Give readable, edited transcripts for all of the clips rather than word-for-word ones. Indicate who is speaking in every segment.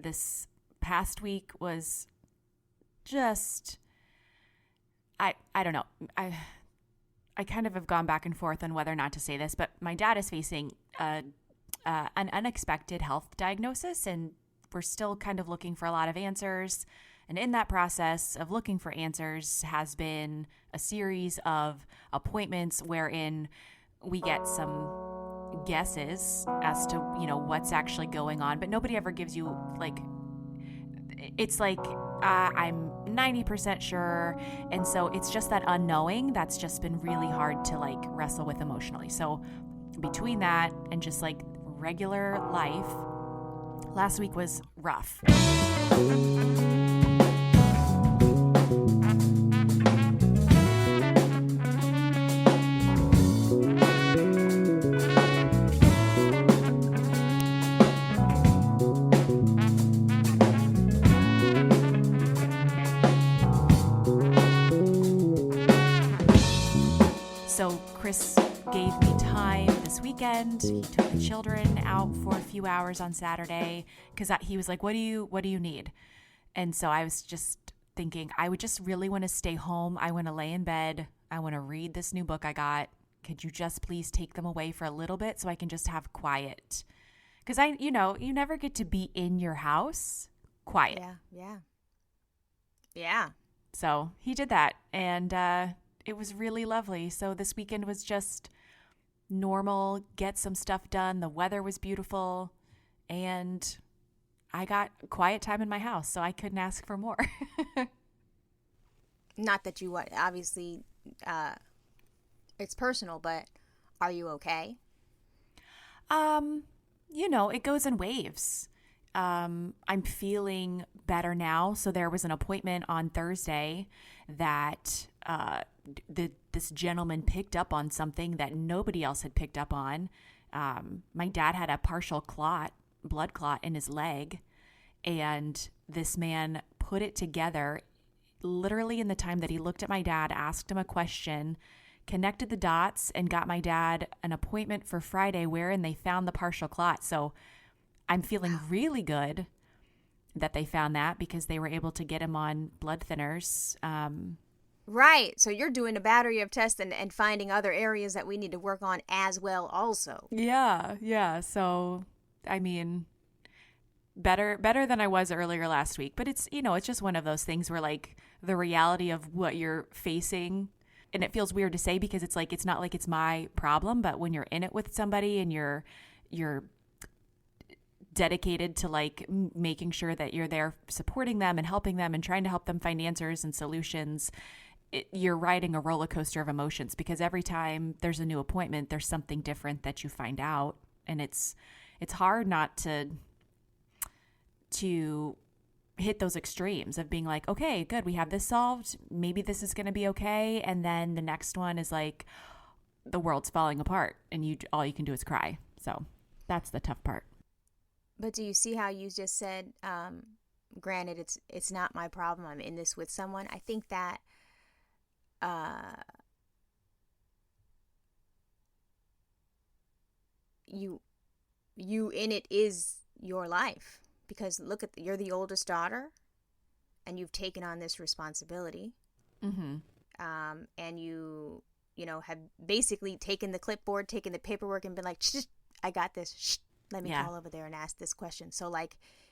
Speaker 1: this past week was just, I don't know. I kind of have gone back and forth on whether or not to say this, but my dad is facing an unexpected health diagnosis, and we're still kind of looking for a lot of answers. And in that process of looking for answers has been a series of appointments wherein we get some guesses as to, what's actually going on, but nobody ever gives you it's like, I'm 90% sure. And so it's just that unknowing that's just been really hard to wrestle with emotionally. So between that and just regular life, last week was rough. So Chris gave me time this weekend. He took the children out for a few hours on Saturday because he was like, what do you need? And so I was just thinking, I would just really want to stay home. I want to lay in bed. I want to read this new book I got. Could you just please take them away for a little bit so I can just have quiet? Because you never get to be in your house quiet.
Speaker 2: Yeah.
Speaker 1: So he did that. And, it was really lovely. So this weekend was just normal, get some stuff done. The weather was beautiful, and I got quiet time in my house, so I couldn't ask for more.
Speaker 2: Not that you obviously, it's personal, but are you okay?
Speaker 1: It goes in waves. I'm feeling better now. So there was an appointment on Thursday that this gentleman picked up on something that nobody else had picked up on. My dad had a partial blood clot in his leg, and this man put it together literally in the time that he looked at my dad, asked him a question, connected the dots, and got my dad an appointment for Friday wherein they found the partial clot. So I'm feeling really good that they found that because they were able to get him on blood thinners.
Speaker 2: Right. So you're doing a battery of tests and finding other areas that we need to work on as well also.
Speaker 1: Yeah. So, I mean, better than I was earlier last week. But it's, it's just one of those things where the reality of what you're facing, and it feels weird to say because it's it's not like it's my problem, but when you're in it with somebody and you're dedicated to making sure that you're there supporting them and helping them and trying to help them find answers and solutions, you're riding a roller coaster of emotions because every time there's a new appointment, there's something different that you find out. And it's hard not to hit those extremes of being like, okay, good, we have this solved. Maybe this is going to be okay. And then the next one is the world's falling apart and all you can do is cry. So that's the tough part.
Speaker 2: But do you see how you just said, granted, it's not my problem. I'm in this with someone. I think that you in it is your life because look you're the oldest daughter and you've taken on this responsibility.
Speaker 1: Mm-hmm.
Speaker 2: And you have basically taken the clipboard, taken the paperwork and been like, shh, I got this. Shh. Let me call over there and ask this question. So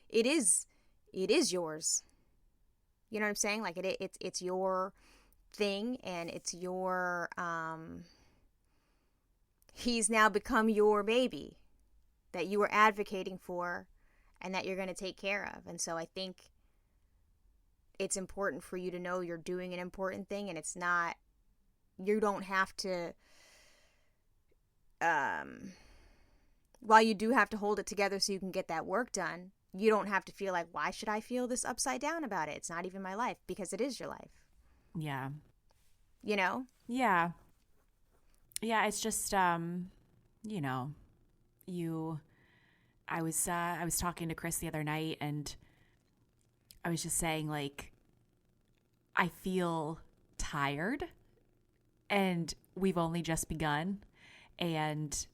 Speaker 2: it is yours. You know what I'm saying? It's your thing and it's your, he's now become your baby that you were advocating for and that you're going to take care of. And so I think it's important for you to know you're doing an important thing and it's not, you don't have to, while you do have to hold it together so you can get that work done, you don't have to feel like, why should I feel this upside down about it? It's not even my life because it is your life.
Speaker 1: Yeah.
Speaker 2: Yeah.
Speaker 1: Yeah. It's just, I was talking to Chris the other night and I was just saying I feel tired and we've only just begun and,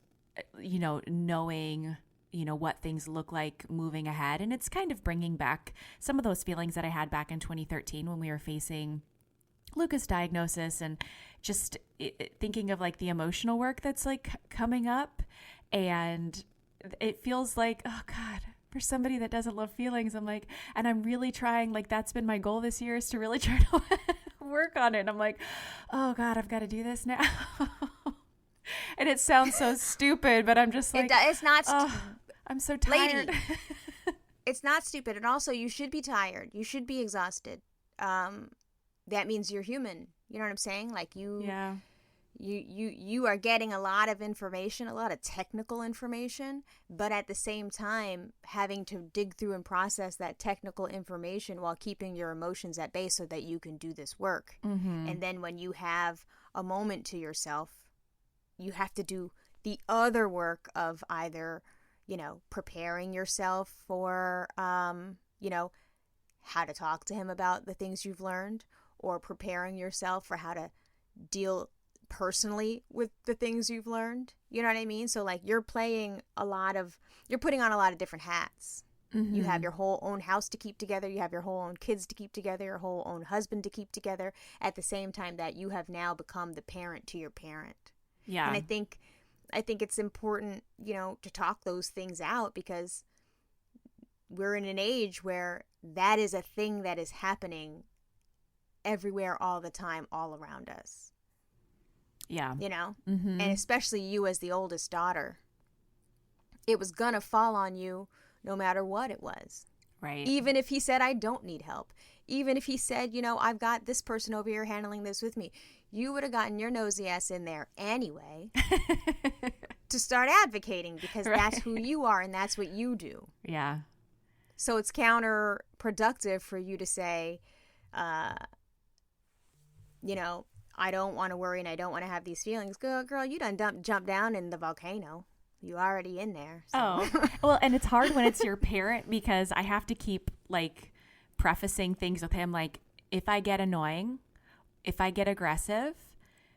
Speaker 1: knowing what things look like moving ahead. And it's kind of bringing back some of those feelings that I had back in 2013 when we were facing Luca's diagnosis, and just thinking of like the emotional work that's like coming up. And it feels like, oh God, for somebody that doesn't love feelings, I'm like, and I'm really trying, like that's been my goal this year, is to really try to work on it. And I'm like, oh God, I've got to do this now. And it sounds so stupid, but I'm just like,
Speaker 2: it's not
Speaker 1: I'm so tired.
Speaker 2: Lady, it's not stupid. And also, you should be tired. You should be exhausted. That means you're human. You know what I'm saying? Like you are getting a lot of information, a lot of technical information, but at the same time, having to dig through and process that technical information while keeping your emotions at bay so that you can do this work. Mm-hmm. And then when you have a moment to yourself, you have to do the other work of either, preparing yourself for, how to talk to him about the things you've learned, or preparing yourself for how to deal personally with the things you've learned. You know what I mean? So like you're putting on a lot of different hats. Mm-hmm. You have your whole own house to keep together. You have your whole own kids to keep together, your whole own husband to keep together, at the same time that you have now become the parent to your parent. Yeah. And I think it's important, to talk those things out, because we're in an age where that is a thing that is happening everywhere, all the time, all around us. Yeah. Mm-hmm. And especially you as the oldest daughter, it was gonna fall on you no matter what it was. Right. Even if he said, I don't need help. Even if he said, I've got this person over here handling this with me. You would have gotten your nosy ass in there anyway to start advocating, because that's who you are and that's what you do. Yeah. So it's counterproductive for you to say, I don't want to worry and I don't want to have these feelings. Girl, you done jumped down in the volcano. You already in there. So.
Speaker 1: Oh, well, and it's hard when it's your parent, because I have to keep like prefacing things with him. Like, if I get annoying, if I get aggressive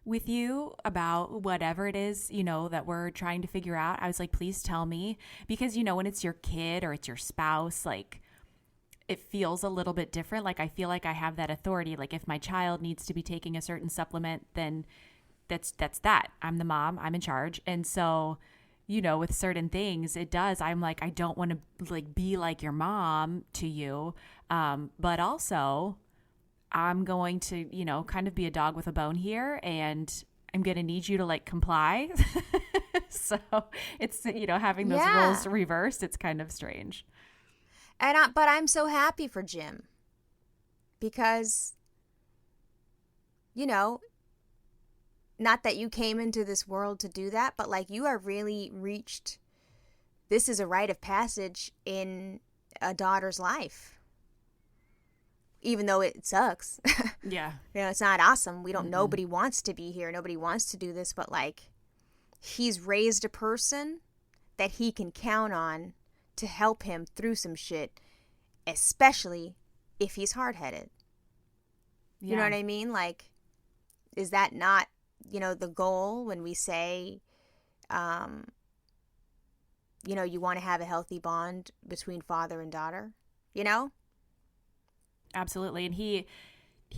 Speaker 1: with you about whatever it is, that we're trying to figure out, I was like, please tell me, because, when it's your kid or it's your spouse, like, it feels a little bit different. Like, I feel like I have that authority. Like, if my child needs to be taking a certain supplement, then that's that. I'm the mom. I'm in charge. And so, with certain things, it does. I'm like, I don't want to like be like your mom to you. But also I'm going to, kind of be a dog with a bone here, and I'm going to need you to like comply. So it's, having those roles reversed, it's kind of strange.
Speaker 2: But I'm so happy for Jim, because, not that you came into this world to do that, but like you are really reached, this is a rite of passage in a daughter's life. Even though it sucks. Yeah. It's not awesome. Nobody wants to be here. Nobody wants to do this, but like he's raised a person that he can count on to help him through some shit, especially if he's hard-headed. Yeah. You know what I mean? Like, is that not, the goal when we say, you want to have a healthy bond between father and daughter,
Speaker 1: Absolutely. And he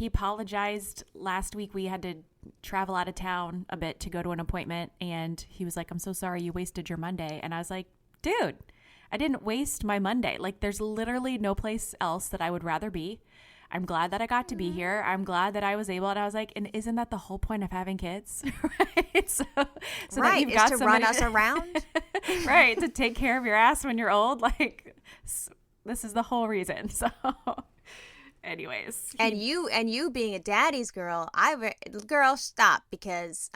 Speaker 1: apologized last week. We had to travel out of town a bit to go to an appointment, and he was like, I'm so sorry you wasted your Monday. And I was like, dude, I didn't waste my Monday. Like, there's literally no place else that I would rather be. I'm glad that I got to be here. I'm glad that I was able. And I was like, and isn't that the whole point of having kids? Right. So that you've got to run us around. Right. To take care of your ass when you're old. Like, this is the whole reason. So anyways.
Speaker 2: And you being a daddy's girl, girl, stop. Because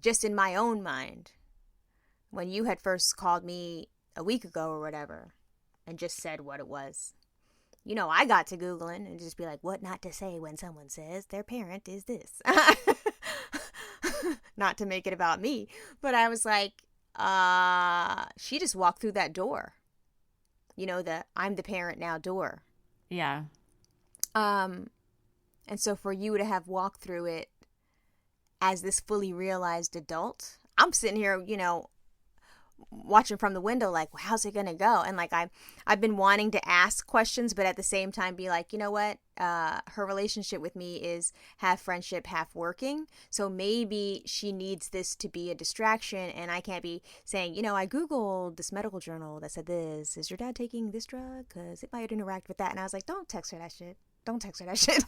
Speaker 2: just in my own mind, when you had first called me a week ago or whatever and just said what it was, I got to Googling and just be like, what not to say when someone says their parent is this. Not to make it about me. But I was like, she just walked through that door. The I'm the parent now door. Yeah. And so for you to have walked through it as this fully realized adult, I'm sitting here, watching from the window, like, well, how's it gonna go? And like I've been wanting to ask questions, but at the same time be like, you know what? Her relationship with me is half friendship, half working. So maybe she needs this to be a distraction, and I can't be saying, you know, I Googled this medical journal that said this. Is your dad taking this drug? Because it might interact with that. And I was like, don't text her that shit. Don't text her that shit.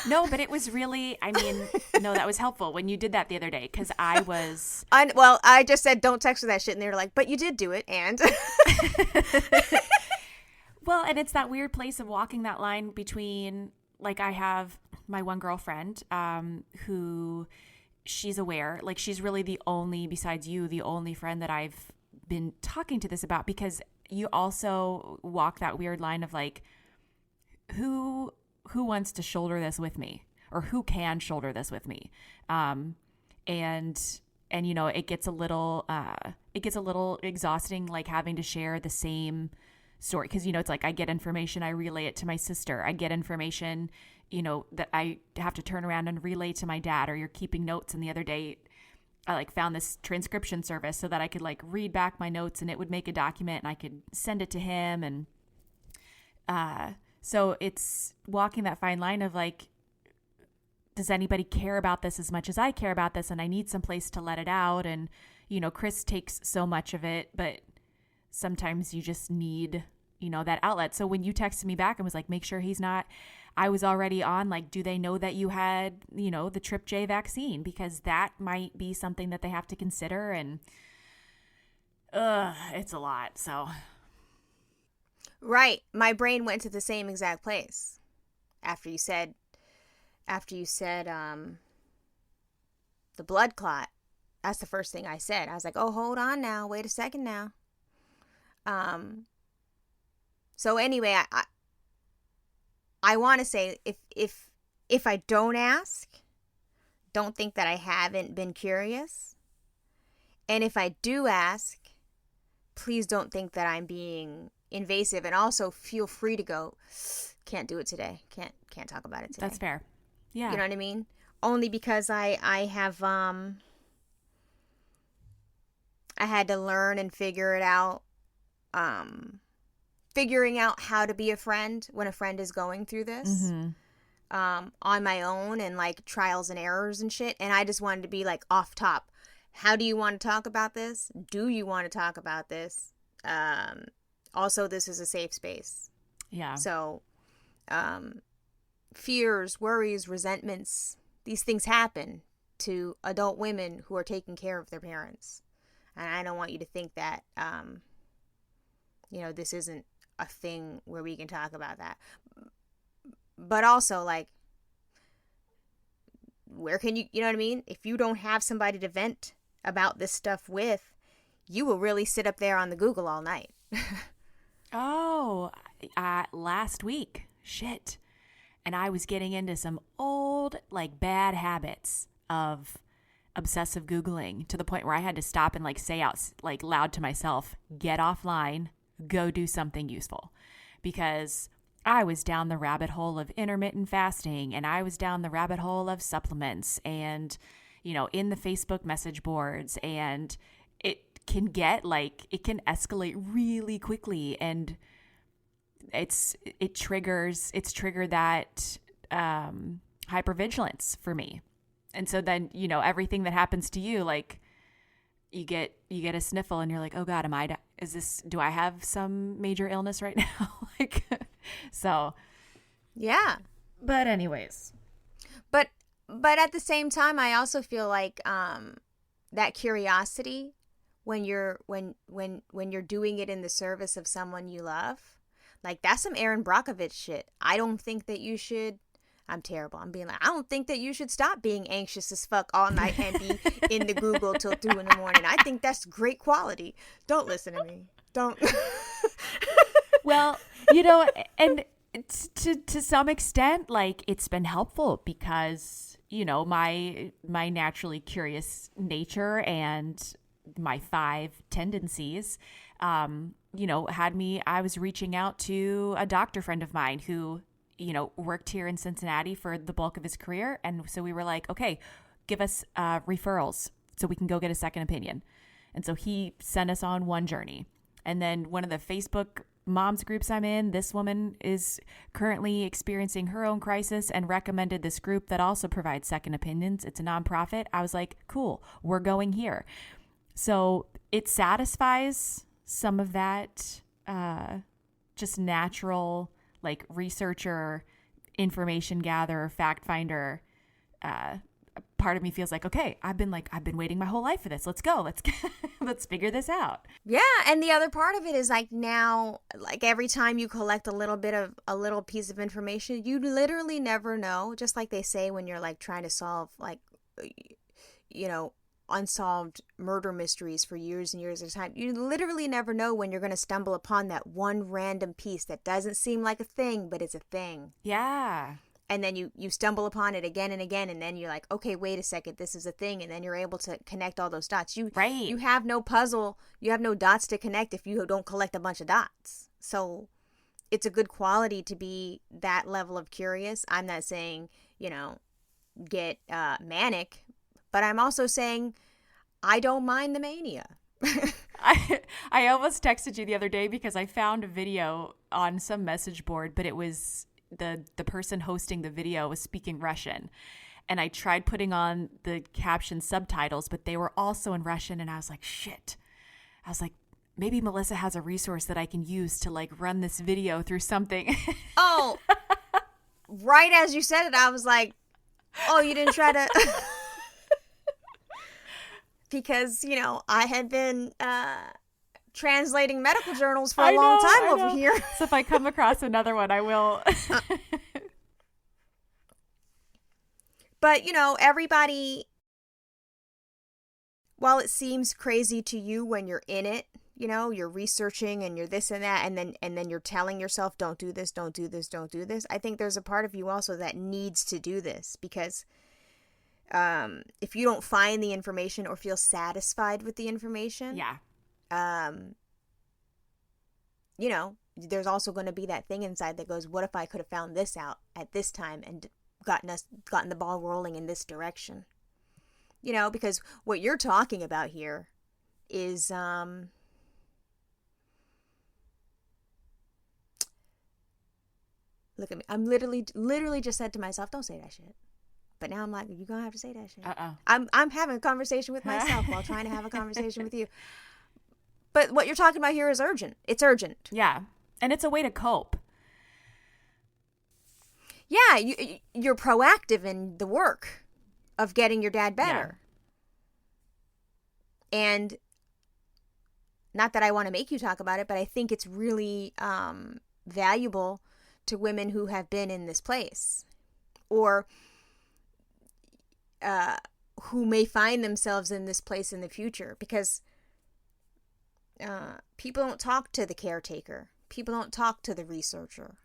Speaker 1: No, but it was really, I mean, no, that was helpful when you did that the other day, because I was...
Speaker 2: Well, I just said, don't text her that shit, and they were like, but you did do it, and...
Speaker 1: Well, and it's that weird place of walking that line between, like, I have my one girlfriend who she's aware, like, she's really the only, besides you, the only friend that I've been talking to this about, because you also walk that weird line of, like, who wants to shoulder this with me, or who can shoulder this with me. And you know, it gets a little exhausting, like having to share the same story. Cause you know, it's like, I get information, I relay it to my sister. I get information, you know, that I have to turn around and relay to my dad, or you're keeping notes. And the other day I like found this transcription service so that I could like read back my notes, and it would make a document, and I could send it to him. And, so it's walking that fine line of like, does anybody care about this as much as I care about this? And I need some place to let it out. And, you know, Chris takes so much of it, but sometimes you just need, you know, that outlet. So when you texted me back and was like, make sure he's not, I was already on, like, do they know that you had, you know, the Trip J vaccine? Because that might be something that they have to consider. And it's a lot. So...
Speaker 2: Right. My brain went to the same exact place after you said the blood clot. That's the first thing I said. I was like, oh, hold on now. Wait a second now. So anyway, I want to say, if I don't ask, don't think that I haven't been curious. And if I do ask, please don't think that I'm being invasive, and also feel free to go, can't do it today, can't talk about it today.
Speaker 1: That's fair. Yeah,
Speaker 2: you know what I mean? Only because I have I had to learn and figure it out, figuring out how to be a friend when a friend is going through this, on my own, and like trials and errors and shit. And I just wanted to be like, off top, how do you want to talk about this? Do you want to talk about this? Also, this is a safe space.
Speaker 1: Yeah.
Speaker 2: So, fears, worries, resentments, these things happen to adult women who are taking care of their parents. And I don't want you to think that, you know, this isn't a thing where we can talk about that. But also, like, where can you know what I mean? If you don't have somebody to vent about this stuff with, you will really sit up there on the Google all night.
Speaker 1: Oh, last week. Shit. And I was getting into some old, like, bad habits of obsessive Googling, to the point where I had to stop and like say out like loud to myself, get offline, go do something useful. Because I was down the rabbit hole of intermittent fasting, and I was down the rabbit hole of supplements, and, you know, in the Facebook message boards, and it can get like, it can escalate really quickly, and it's triggered that hypervigilance for me. And so then, you know, everything that happens to you, like, you get a sniffle, and you're like, oh God, do I have some major illness right now? Like, so
Speaker 2: yeah.
Speaker 1: But anyways,
Speaker 2: but at the same time, I also feel like that curiosity, when you're doing it in the service of someone you love, like, that's some Aaron Brockovich shit. I don't think that you should. I'm terrible. I'm being like, I don't think that you should stop being anxious as fuck all night and be in the Google till 2 a.m. I think that's great quality. Don't listen to me. Don't.
Speaker 1: Well, you know, and to some extent, like, it's been helpful because, you know, my naturally curious nature and my 5 tendencies, you know, I was reaching out to a doctor friend of mine who, you know, worked here in Cincinnati for the bulk of his career. And so we were like, okay, give us referrals so we can go get a second opinion. And so he sent us on one journey. And then one of the Facebook moms groups I'm in, this woman is currently experiencing her own crisis and recommended this group that also provides second opinions. It's a nonprofit. I was like, cool, we're going here. So it satisfies some of that just natural, like, researcher, information gatherer, fact finder. Part of me feels like, okay, I've been waiting my whole life for this. Let's go. Let's figure this out.
Speaker 2: Yeah. And the other part of it is like now, like every time you collect a little piece of information, you literally never know. Just like they say when you're like trying to solve like, unsolved murder mysteries for years and years at a time. You literally never know when you're going to stumble upon that one random piece that doesn't seem like a thing, but it's a thing.
Speaker 1: Yeah.
Speaker 2: And then you stumble upon it again and again, and then you're like, okay, wait a second, this is a thing, and then you're able to connect all those dots. You have no puzzle, you have no dots to connect if you don't collect a bunch of dots. So it's a good quality to be that level of curious. I'm not saying, get manic, but I'm also saying I don't mind the mania.
Speaker 1: I almost texted you the other day because I found a video on some message board, but it was the person hosting the video was speaking Russian, and I tried putting on the caption subtitles, but they were also in Russian, and I was like, shit. I was like, maybe Melissa has a resource that I can use to like run this video through something.
Speaker 2: Oh, right as you said it, I was like, oh, you didn't try to... Because, I had been translating medical journals for a long time over here.
Speaker 1: So if I come across another one, I will.
Speaker 2: But, everybody, while it seems crazy to you when you're in it, you're researching and you're this and that, and then you're telling yourself, don't do this, don't do this, don't do this. I think there's a part of you also that needs to do this because if you don't find the information or feel satisfied with the information, there's also going to be that thing inside that goes, what if I could have found this out at this time and gotten the ball rolling in this direction? Because what you're talking about here is look at me. I'm literally just said to myself, don't say that shit. But now I'm like, you're going to have to say that shit. I'm having a conversation with myself while trying to have a conversation with you. But what you're talking about here is urgent. It's urgent.
Speaker 1: Yeah. And it's a way to cope.
Speaker 2: Yeah. You're proactive in the work of getting your dad better. Yeah. And not that I want to make you talk about it, but I think it's really valuable to women who have been in this place or who may find themselves in this place in the future, because people don't talk to the caretaker. People don't talk to the researcher.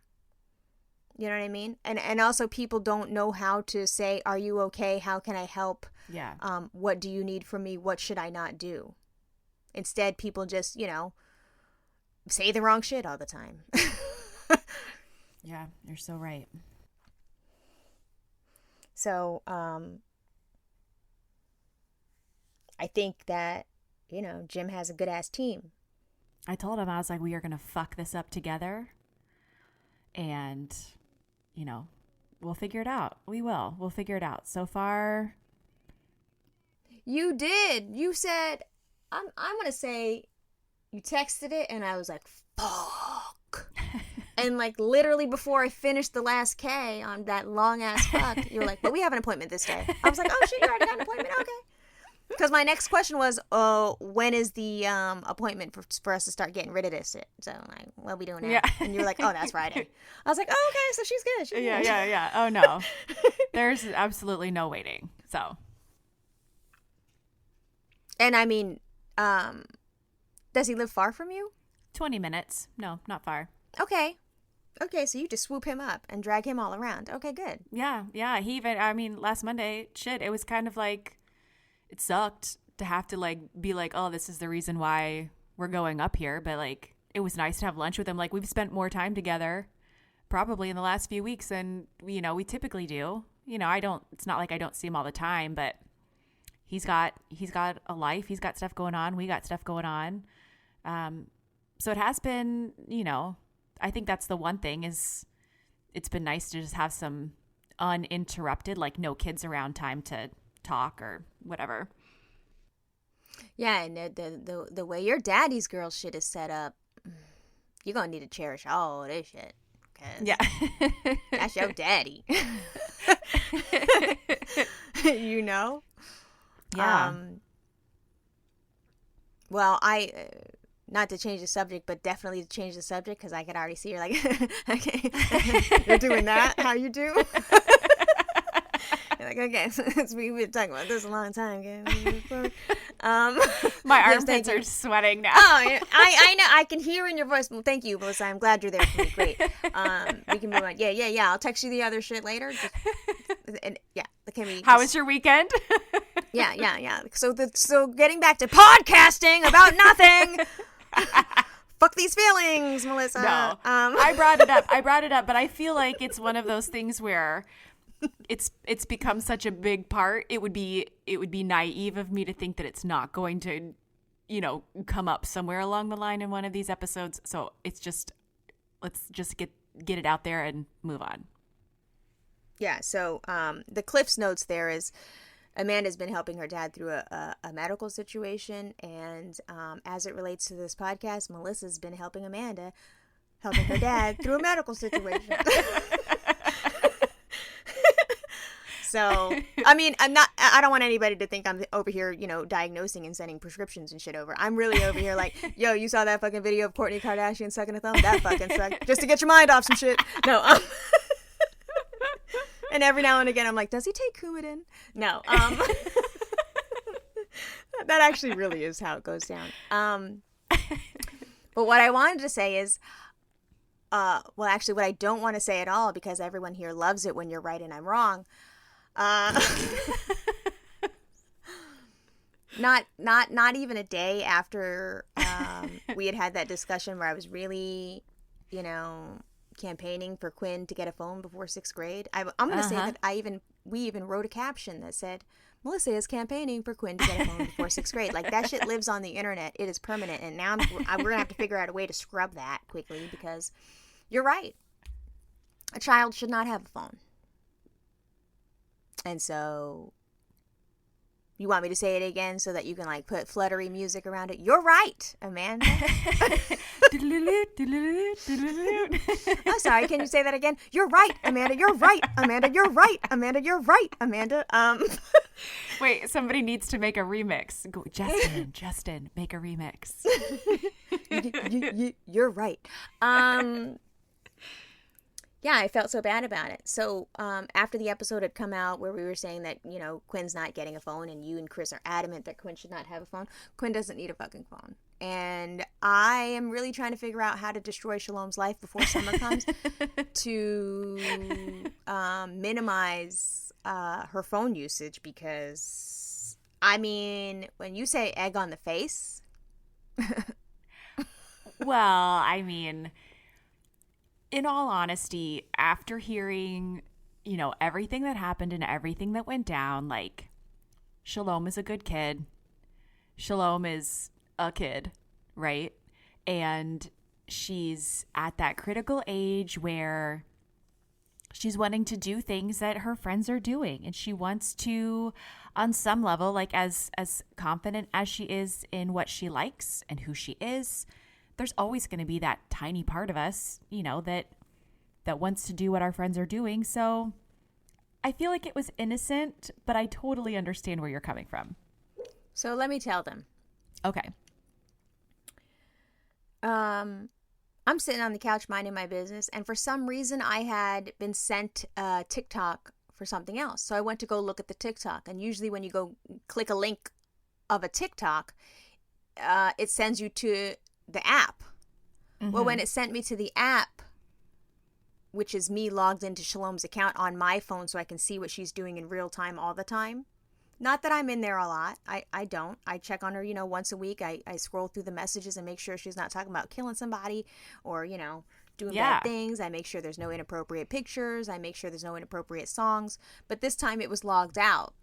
Speaker 2: You know what I mean? And also people don't know how to say, are you okay? How can I help?
Speaker 1: Yeah.
Speaker 2: What do you need from me? What should I not do? Instead, people just, say the wrong shit all the time.
Speaker 1: Yeah, you're so right.
Speaker 2: So, I think that, Jim has a good ass team.
Speaker 1: I told him, I was like, we are going to fuck this up together. And, we'll figure it out. We'll figure it out. So far.
Speaker 2: You did. You said, I'm going to say, you texted it and I was like, fuck. And like literally before I finished the last K on that long ass fuck, you were like, but we have an appointment this day. I was like, oh shit, you already got an appointment? Okay. Because my next question was, when is the appointment for us to start getting rid of this shit? So I'm like, what are we doing now? Yeah. And you're like, oh, that's Friday. I was like, oh, okay, so she's good. She's good.
Speaker 1: Yeah. Oh, no. There's absolutely no waiting. So.
Speaker 2: And I mean, does he live far from you?
Speaker 1: 20 minutes. No, not far.
Speaker 2: Okay, so you just swoop him up and drag him all around. Okay, good.
Speaker 1: Yeah. Last Monday, it was kind of like, it sucked to have to like be like, oh, this is the reason why we're going up here. But like, it was nice to have lunch with him. Like, we've spent more time together probably in the last few weeks than, we typically do. It's not like I don't see him all the time, but He's got a life. He's got stuff going on. We got stuff going on. So it has been, I think that's the one thing is it's been nice to just have some uninterrupted, like no kids around time to talk or whatever.
Speaker 2: Yeah, and the way your daddy's girl shit is set up, you're going to need to cherish all this shit.
Speaker 1: Yeah.
Speaker 2: That's your daddy.
Speaker 1: Yeah.
Speaker 2: Well, not to change the subject, but definitely to change the subject because I could already see you're like, okay, you're doing that? How you do? You're like, okay, we've been talking about this a long time. Okay?
Speaker 1: My armpits are sweating now.
Speaker 2: Oh, I know. I can hear in your voice. Well, thank you, Melissa. I'm glad you're there for me. Great. We can move on. Yeah. I'll text you the other shit later. How
Speaker 1: was your weekend?
Speaker 2: Yeah. So getting back to podcasting about nothing. Fuck these feelings, Melissa.
Speaker 1: No, I brought it up, but I feel like it's one of those things where it's become such a big part. It would be naive of me to think that it's not going to, come up somewhere along the line in one of these episodes. So it's just, let's just get it out there and move on.
Speaker 2: Yeah. So the Cliff's Notes there is Amanda's been helping her dad through a medical situation. And as it relates to this podcast, Melissa's been helping her dad through a medical situation. So, I mean, I don't want anybody to think I'm over here, diagnosing and sending prescriptions and shit over. I'm really over here like, yo, you saw that fucking video of Kourtney Kardashian sucking a thumb? That fucking sucked. Just to get your mind off some shit. No, and every now and again, I'm like, does he take Coumadin? No. That actually really is how it goes down. But what I wanted to say is, what I don't want to say at all, because everyone here loves it when you're right and I'm wrong. Not even a day after we had that discussion where I was really, campaigning for Quinn to get a phone before 6th grade. I'm going to say that we even wrote a caption that said, Melissa is campaigning for Quinn to get a phone before 6th grade. Like, that shit lives on the internet. It is permanent. And now we're going to have to figure out a way to scrub that quickly, because you're right. A child should not have a phone. And so, you want me to say it again so that you can put fluttery music around it? You're right, Amanda. Oh, sorry. Can you say that again? You're right, Amanda. You're right, Amanda. You're right, Amanda. You're right, Amanda.
Speaker 1: Wait, somebody needs to make a remix. Go, Justin, make a remix.
Speaker 2: You're right. Yeah, I felt so bad about it. So after the episode had come out where we were saying that, Quinn's not getting a phone and you and Chris are adamant that Quinn should not have a phone, Quinn doesn't need a fucking phone. And I am really trying to figure out how to destroy Shalom's life before summer comes to minimize her phone usage, because, when you say egg on the face...
Speaker 1: Well, in all honesty, after hearing, everything that happened and everything that went down, Shalom is a good kid. Shalom is a kid, right? And she's at that critical age where she's wanting to do things that her friends are doing. And she wants to, on some level, as confident as she is in what she likes and who she is, there's always going to be that tiny part of us, that wants to do what our friends are doing. So I feel like it was innocent, but I totally understand where you're coming from.
Speaker 2: So let me tell them.
Speaker 1: Okay.
Speaker 2: I'm sitting on the couch minding my business, and for some reason I had been sent a TikTok for something else. So I went to go look at the TikTok, and usually when you go click a link of a TikTok, it sends you to the app. Mm-hmm. Well, when it sent me to the app, which is me logged into Shalom's account on my phone so I can see what she's doing in real time all the time. Not that I'm in there a lot. I don't. I check on her, once a week. I scroll through the messages and make sure she's not talking about killing somebody or, doing bad things. I make sure there's no inappropriate pictures. I make sure there's no inappropriate songs. But this time it was logged out.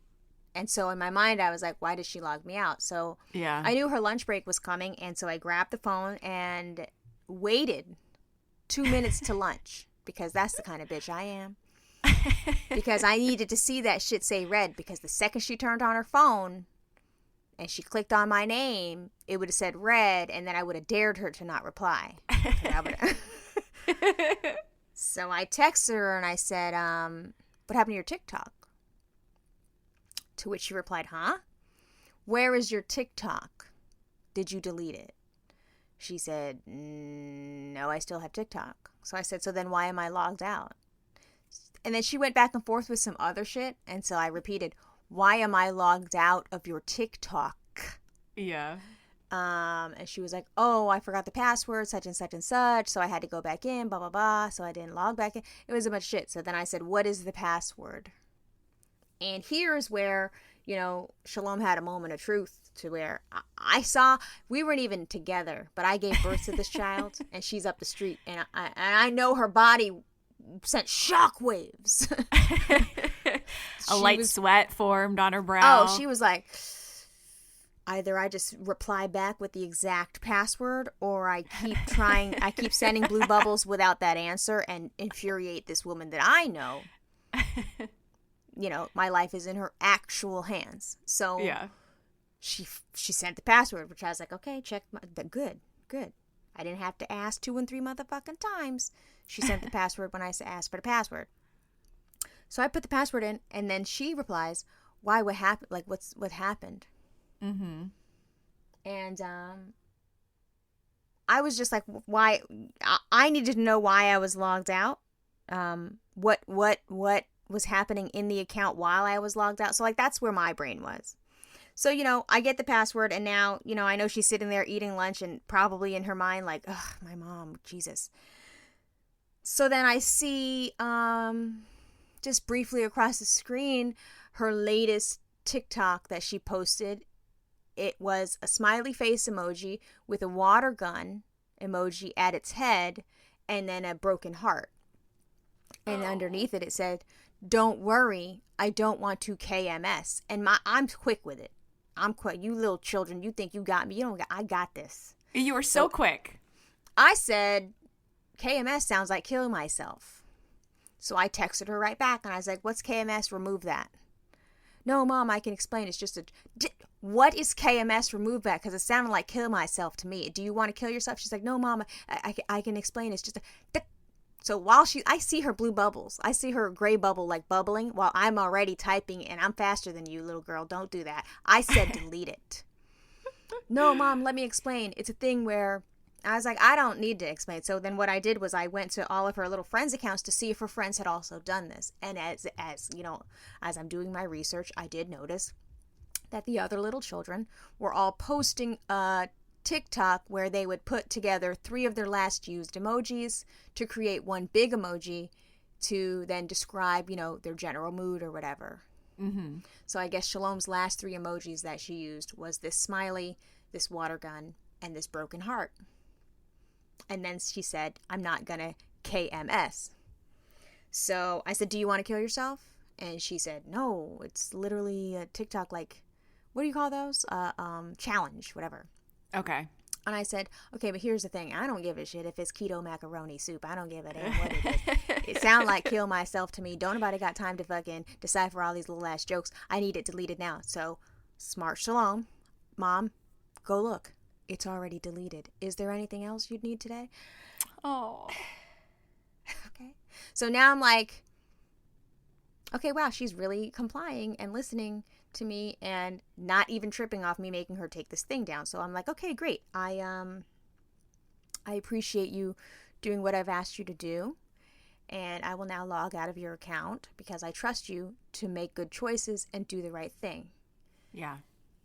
Speaker 2: And so in my mind, I was like, why did she log me out? So
Speaker 1: Yeah.
Speaker 2: I knew her lunch break was coming. And so I grabbed the phone and waited 2 minutes to lunch, because that's the kind of bitch I am. Because I needed to see that shit say red, because the second she turned on her phone and she clicked on my name, it would have said red, and then I would have dared her to not reply. So I texted her and I said, what happened to your TikTok? To which she replied, huh? Where is your TikTok? Did you delete it? She said, no, I still have TikTok. So I said, so then why am I logged out? And then she went back and forth with some other shit. And so I repeated, why am I logged out of your TikTok?
Speaker 1: Yeah.
Speaker 2: And she was like, oh, I forgot the password, such and such and such. So I had to go back in, blah, blah, blah. So I didn't log back in. It was a bunch of shit. So then I said, what is the password? And here's where, Shalom had a moment of truth, to where I saw, we weren't even together, but I gave birth to this child, and she's up the street. And I know her body sent shockwaves.
Speaker 1: A light sweat formed on her brow.
Speaker 2: Oh, she was like, either I just reply back with the exact password, or I keep sending blue bubbles without that answer and infuriate this woman that I know. My life is in her actual hands. So
Speaker 1: yeah,
Speaker 2: she sent the password, which I was like, okay, check. Good. I didn't have to ask 2 and 3 motherfucking times. She sent the password when I asked for the password. So I put the password in, and then she replies, why, what happened? Like, what happened?
Speaker 1: Mm-hmm.
Speaker 2: And I was just like, why? I needed to know why I was logged out. What was happening in the account while I was logged out. So like, that's where my brain was. So, I get the password, and now, I know she's sitting there eating lunch, and probably in her mind, like, ugh, my mom, Jesus. So then I see, just briefly across the screen, her latest TikTok that she posted. It was a smiley face emoji with a water gun emoji at its head, and then a broken heart. And underneath it said, don't worry, I don't want to KMS. And I'm quick with it. I'm quick. You little children, you think you got me. I got this.
Speaker 1: You were so quick.
Speaker 2: I said, KMS sounds like kill myself. So I texted her right back, and I was like, what's KMS? Remove that. No, Mom, I can explain. It's just what is KMS? Remove that, because it sounded like kill myself to me. Do you want to kill yourself? She's like, no, Mom, I can explain. It's just So while I see her blue bubbles, I see her gray bubble like bubbling while I'm already typing, and I'm faster than you, little girl. Don't do that. I said delete it. No, Mom, let me explain. It's a thing where I was like, I don't need to explain. So then what I did was I went to all of her little friends' accounts to see if her friends had also done this. And as I'm doing my research, I did notice that the other little children were all posting TikTok where they would put together 3 of their last used emojis to create one big emoji to then describe, their general mood or whatever.
Speaker 1: Mm-hmm.
Speaker 2: So I guess Shalom's last 3 emojis that she used was this smiley, this water gun, and this broken heart. And then she said, I'm not gonna KMS. So I said, do you want to kill yourself? And she said, no, it's literally a TikTok, like, what do you call those? Challenge, whatever.
Speaker 1: Okay.
Speaker 2: And I said, okay, but here's the thing. I don't give a shit if it's keto macaroni soup. I don't give a damn what it is. It sounds like kill myself to me. Don't nobody got time to fucking decipher all these little ass jokes. I need it deleted now. So, smart Shalom, Mom, go look. It's already deleted. Is there anything else you'd need today?
Speaker 1: Oh.
Speaker 2: Okay. So now I'm like, okay, wow, she's really complying and listening to me and not even tripping off me making her take this thing down. So I'm like, okay, great. I appreciate you doing what I've asked you to do, and I will now log out of your account because I trust you to make good choices and do the right thing.
Speaker 1: Yeah.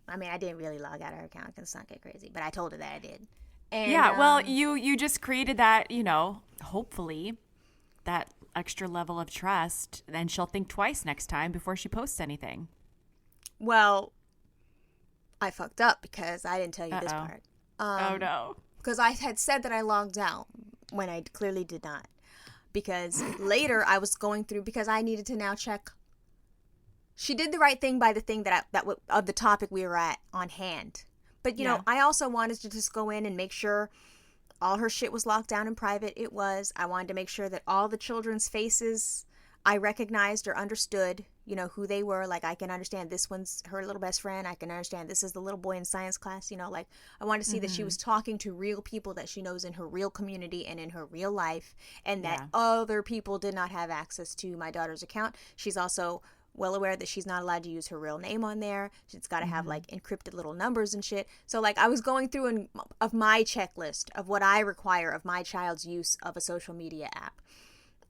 Speaker 2: I mean, I didn't really log out of her account because it's not get crazy, but I told her that I did. And,
Speaker 1: yeah, well, you just created that, hopefully that extra level of trust, then she'll think twice next time before she posts anything.
Speaker 2: Well, I fucked up because I didn't tell you this part.
Speaker 1: Oh, no.
Speaker 2: Because I had said that I logged out when I clearly did not. Because later I was going through, because I needed to now check she did the right thing by the thing of the topic we were at on hand. But, you know, I also wanted to just go in and make sure all her shit was locked down in private. It was. I wanted to make sure that all the children's faces I recognized or understood, you know, who they were. Like, I can understand this one's her little best friend. I can understand this is the little boy in science class. You know, like, I wanted to see that she was talking to real people that she knows in her real community and in her real life, and that other people did not have access to my daughter's account. She's also well aware that she's not allowed to use her real name on there. She's got to have like encrypted little numbers and shit. So like I was going through of my checklist of what I require of my child's use of a social media app.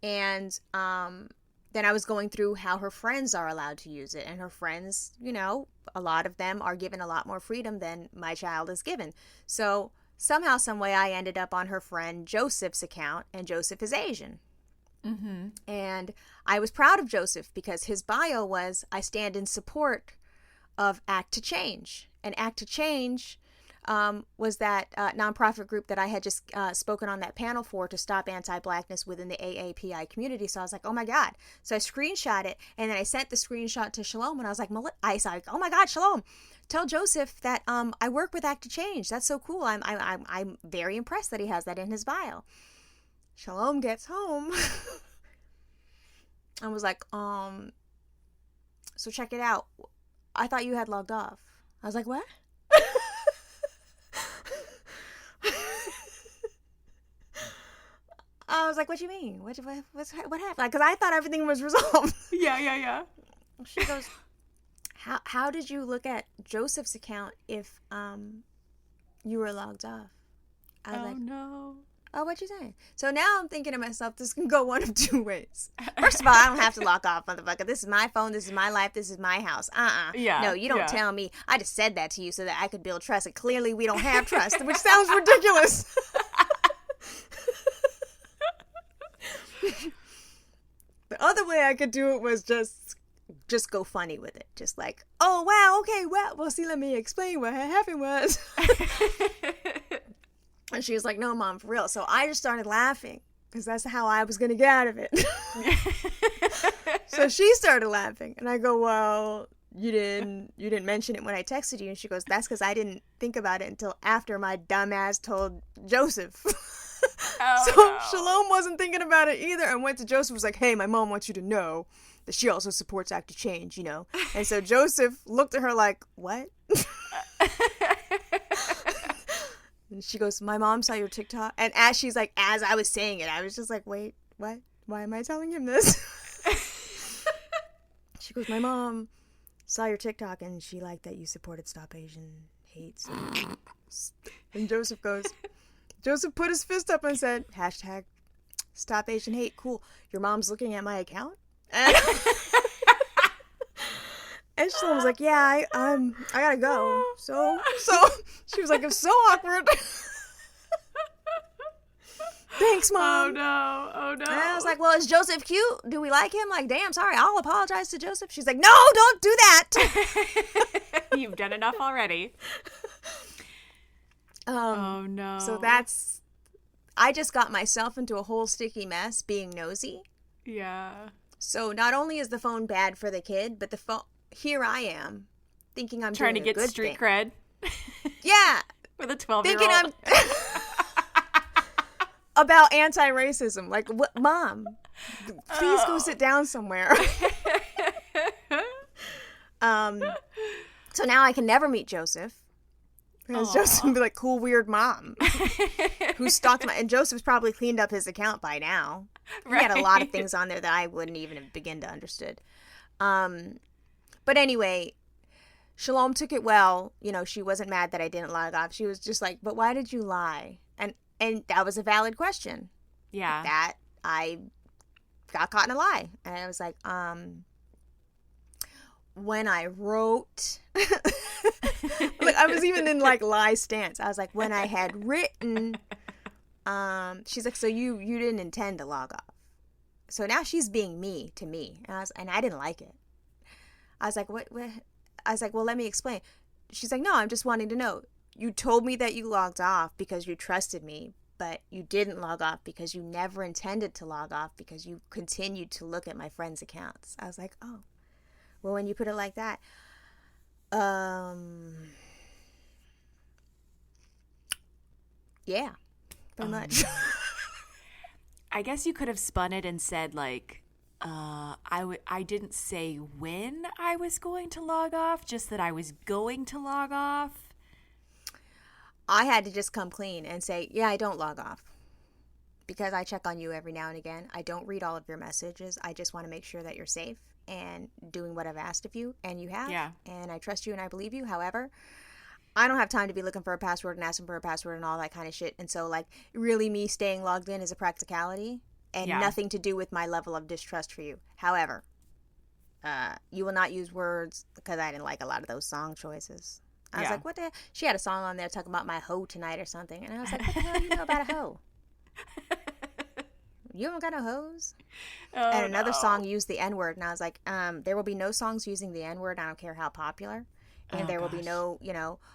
Speaker 2: And then I was going through how her friends are allowed to use it. And her friends, you know, a lot of them are given a lot more freedom than my child is given. So somehow, some way, I ended up on her friend Joseph's account, and Joseph is Asian. And I was proud of Joseph because his bio was, I stand in support of Act to Change. And Act to Change was that nonprofit group that I had just spoken on that panel for to stop anti-Blackness within the AAPI community. So I was like, oh my God. So I screenshot it, and then I sent the screenshot to Shalom, and I was like, oh my God, Shalom, tell Joseph that I work with Act to Change. That's so cool. I'm very impressed that he has that in his bio. Shalom gets home. I was like, so check it out. I thought you had logged off. I was like, what? I was like, what do you mean? What happened? Because I thought everything was resolved.
Speaker 1: Yeah.
Speaker 2: She goes, how did you look at Joseph's account if you were logged off? I was like,
Speaker 1: no.
Speaker 2: Oh, what you saying? So now I'm thinking to myself, this can go one of two ways. First of all, I don't have to lock off, motherfucker. This is my phone. This is my life. This is my house.
Speaker 1: Yeah.
Speaker 2: No, you don't tell me. I just said that to you so that I could build trust. And clearly we don't have trust, which sounds ridiculous. The other way I could do it was just go funny with it. Just like, oh, wow, okay, well, see, let me explain what had happened was. And she was like, no, Mom, for real. So I just started laughing because that's how I was going to get out of it. So she started laughing. And I go, well, you didn't mention it when I texted you. And she goes, that's because I didn't think about it until after my dumbass told Joseph. Shalom wasn't thinking about it either and went to Joseph, was like, hey, my mom wants you to know that she also supports Act to Change, you know. And so Joseph looked at her like, what? And she goes, my mom saw your TikTok. And as I was saying it, I was just like, wait, what? Why am I telling him this? She goes, my mom saw your TikTok and she liked that you supported Stop Asian Hate. So. And Joseph put his fist up and said, hashtag Stop Asian Hate. Cool. Your mom's looking at my account? And she was like, yeah, I gotta go. So she was like, it's so awkward. Thanks, Mom.
Speaker 1: Oh no.
Speaker 2: And I was like, well, is Joseph cute? Do we like him? Like, damn, sorry, I'll apologize to Joseph. She's like, no, don't do that.
Speaker 1: You've done enough already. Oh no.
Speaker 2: So I just got myself into a whole sticky mess being nosy.
Speaker 1: Yeah.
Speaker 2: So not only is the phone bad for the kid, but here I am thinking I'm
Speaker 1: trying to
Speaker 2: get
Speaker 1: street cred.
Speaker 2: Yeah.
Speaker 1: With a 12-year-old.
Speaker 2: Thinking I'm about anti-racism. Like, what, Mom, please go sit down somewhere. So now I can never meet Joseph. Because Joseph would be like, cool, weird mom who stalked and Joseph's probably cleaned up his account by now. Right. He had a lot of things on there that I wouldn't even begin to understood. But anyway, Shalom took it well. You know, she wasn't mad that I didn't log off. She was just like, but why did you lie? And that was a valid question.
Speaker 1: Yeah.
Speaker 2: That I got caught in a lie. And I was like, when I wrote, like I was even in like lie stance. I was like, when I had written, she's like, so you didn't intend to log off. So now she's being me to me. And I didn't like it. I was like, what? I was like, well, let me explain. She's like, no, I'm just wanting to know. You told me that you logged off because you trusted me, but you didn't log off because you never intended to log off because you continued to look at my friends' accounts. I was like, oh. Well, when you put it like that, yeah, pretty much.
Speaker 1: I guess you could have spun it and said like, I didn't say when I was going to log off, just that I was going to log off.
Speaker 2: I had to just come clean and say, yeah, I don't log off. Because I check on you every now and again. I don't read all of your messages. I just want to make sure that you're safe and doing what I've asked of you. And you have.
Speaker 1: Yeah.
Speaker 2: And I trust you and I believe you. However, I don't have time to be looking for a password and asking for a password and all that kind of shit. And so, like, really me staying logged in is a practicality and nothing to do with my level of distrust for you. However, you will not use words, because I didn't like a lot of those song choices. I was like, what the? She had a song on there talking about my hoe tonight or something. And I was like, what the hell do you know about a hoe? You don't got no hoes?
Speaker 1: Oh,
Speaker 2: and another song used the N-word. And I was like, there will be no songs using the N-word. I don't care how popular. And there will be no,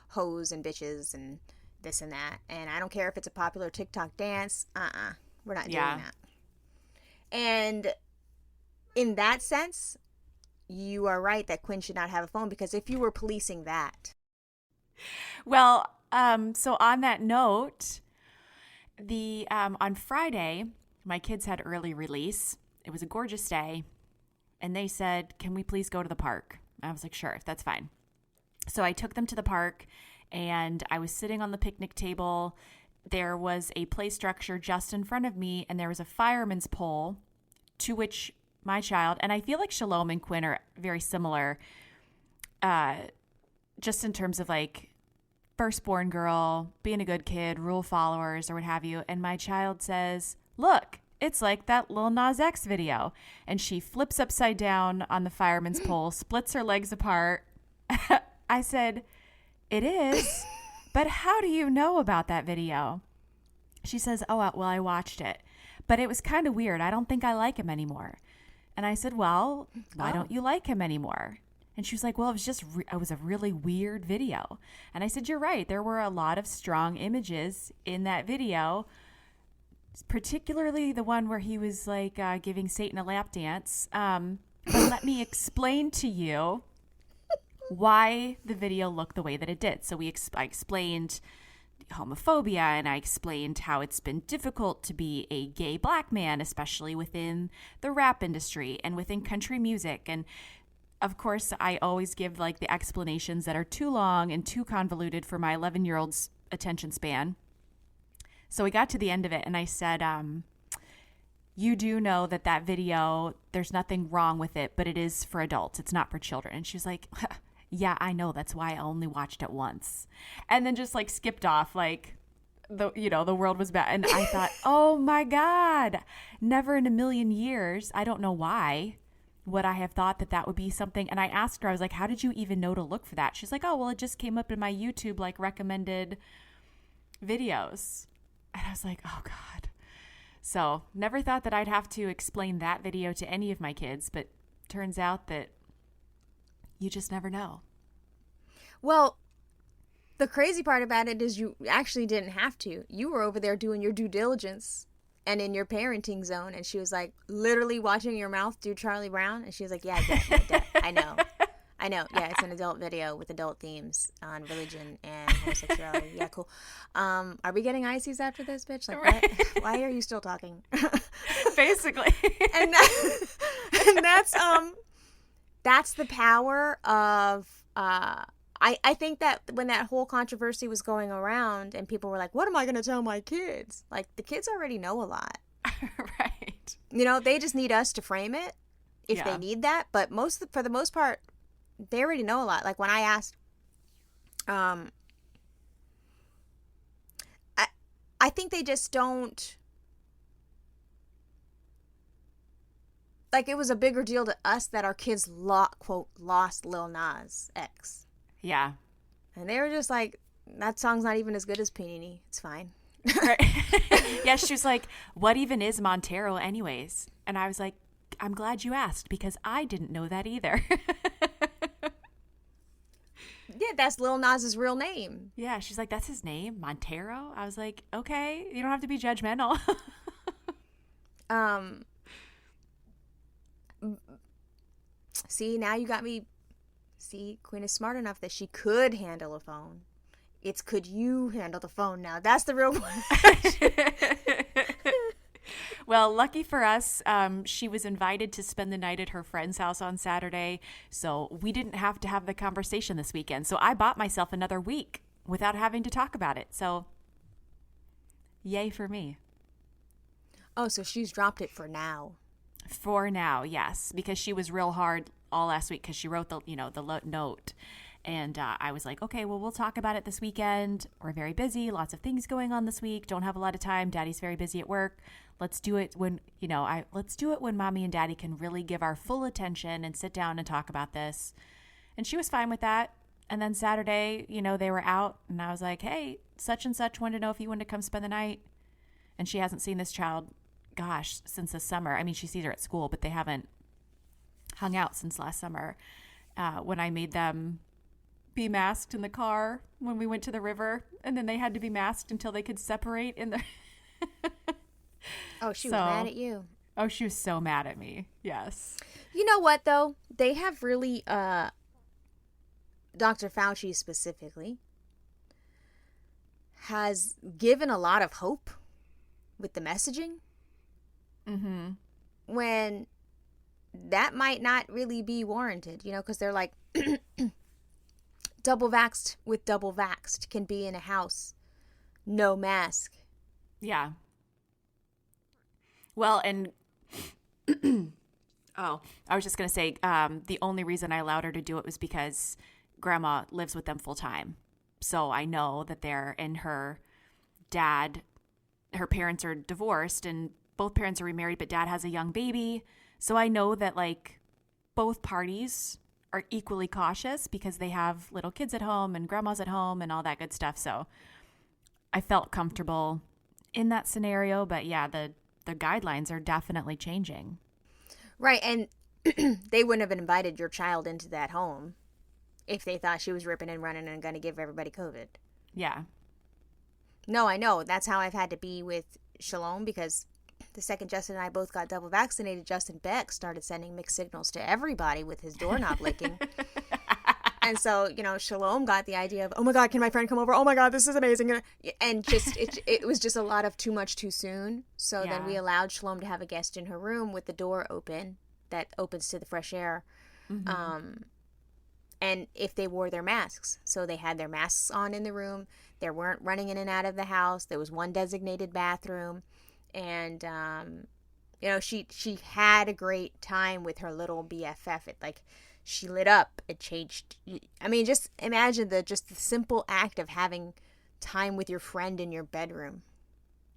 Speaker 2: hoes and bitches and this and that. And I don't care if it's a popular TikTok dance. We're not doing that. And in that sense, you are right that Quinn should not have a phone, because if you were policing that.
Speaker 1: Well, so on that note, on Friday, my kids had early release. It was a gorgeous day. And they said, can we please go to the park? I was like, sure, that's fine. So I took them to the park, and I was sitting on the picnic table. There was a play structure just in front of me, and there was a fireman's pole, to which my child, and I feel like Shalom and Quinn are very similar, just in terms of like firstborn girl, being a good kid, rule followers or what have you. And my child says, look, it's like that Lil Nas X video. And she flips upside down on the fireman's pole, splits her legs apart. I said, it is, but how do you know about that video? She says, oh, well, I watched it, but it was kind of weird. I don't think I like him anymore. And I said, well, why don't you like him anymore? And she was like, well, it was just, it was a really weird video. And I said, you're right. There were a lot of strong images in that video, particularly the one where he was like giving Satan a lap dance. But let me explain to you why the video looked the way that it did. So I explained homophobia, and I explained how it's been difficult to be a gay black man, especially within the rap industry and within country music. And of course, I always give like the explanations that are too long and too convoluted for my 11-year-old's attention span. So we got to the end of it, and I said, you do know that video, there's nothing wrong with it, but it is for adults. It's not for children. And she was like, yeah, I know. That's why I only watched it once. And then just like skipped off, like the world was bad. And I thought, oh my God, never in a million years. I don't know why would I have thought that would be something. And I asked her, I was like, how did you even know to look for that? She's like, oh, well, it just came up in my YouTube, like recommended videos. And I was like, oh God. So never thought that I'd have to explain that video to any of my kids, but turns out that you just never know.
Speaker 2: Well, the crazy part about it is you actually didn't have to. You were over there doing your due diligence and in your parenting zone. And she was like, literally watching your mouth do Charlie Brown. And she was like, yeah, I know. Yeah, it's an adult video with adult themes on religion and homosexuality. Yeah, cool. Are we getting ices after this, bitch? Like, right. What? Why are you still talking?
Speaker 1: Basically.
Speaker 2: and that's the power of I think that when that whole controversy was going around and people were like, what am I going to tell my kids? Like, the kids already know a lot.
Speaker 1: Right.
Speaker 2: They just need us to frame it if they need that. But for the most part, they already know a lot. Like, when I asked, I think they just don't. Like, it was a bigger deal to us that our kids quote lost Lil Nas X.
Speaker 1: Yeah.
Speaker 2: And they were just like, that song's not even as good as Panini. It's fine.
Speaker 1: Right. Yeah, she was like, what even is Montero anyways? And I was like, I'm glad you asked, because I didn't know that either.
Speaker 2: Yeah, that's Lil Nas's real name.
Speaker 1: Yeah, she's like, that's his name, Montero? I was like, okay, you don't have to be judgmental.
Speaker 2: See, now you got me. See, Quinn is smart enough that she could handle a phone. It's could you handle the phone now? That's the real question.
Speaker 1: Well, lucky for us, she was invited to spend the night at her friend's house on Saturday, so we didn't have to have the conversation this weekend. So I bought myself another week without having to talk about it. So yay for me.
Speaker 2: Oh, so she's dropped it for now.
Speaker 1: For now, yes, because she was real hard all last week because she wrote the note. And I was like, okay, well, we'll talk about it this weekend. We're very busy. Lots of things going on this week. Don't have a lot of time. Daddy's very busy at work. Let's do it when, let's do it when mommy and daddy can really give our full attention and sit down and talk about this. And she was fine with that. And then Saturday, they were out and I was like, hey, such and such wanted to know if you wanted to come spend the night. And she hasn't seen this child, gosh, since the summer. I mean, she sees her at school, but they haven't hung out since last summer. When I made them be masked in the car when we went to the river, and then they had to be masked until they could separate in the
Speaker 2: Oh, she was mad at you.
Speaker 1: Oh, she was so mad at me. Yes.
Speaker 2: You know what though? They have really Dr. Fauci specifically has given a lot of hope with the messaging. Mm-hmm. When that might not really be warranted, because they're like double vaxxed with double vaxxed can be in a house, no mask.
Speaker 1: Yeah. Well, and I was just going to say, the only reason I allowed her to do it was because grandma lives with them full time. So I know that they're in her parents are divorced and both parents are remarried, but dad has a young baby. So I know that both parties are equally cautious because they have little kids at home and grandma's at home and all that good stuff. So I felt comfortable in that scenario. But yeah, the guidelines are definitely changing.
Speaker 2: Right. And they wouldn't have invited your child into that home if they thought she was ripping and running and going to give everybody COVID.
Speaker 1: Yeah.
Speaker 2: No, I know. That's how I've had to be with Shalom, because the second Justin and I both got double vaccinated, Justin Beck started sending mixed signals to everybody with his doorknob licking. And so, Shalom got the idea of, oh my God, can my friend come over? Oh my God, this is amazing. And just, it was just a lot of too much too soon. So then we allowed Shalom to have a guest in her room with the door open that opens to the fresh air. Mm-hmm. And if they wore their masks. So they had their masks on in the room. They weren't running in and out of the house. There was one designated bathroom. And, she had a great time with her little BFF. She lit up. It changed. I mean, just imagine the simple act of having time with your friend in your bedroom.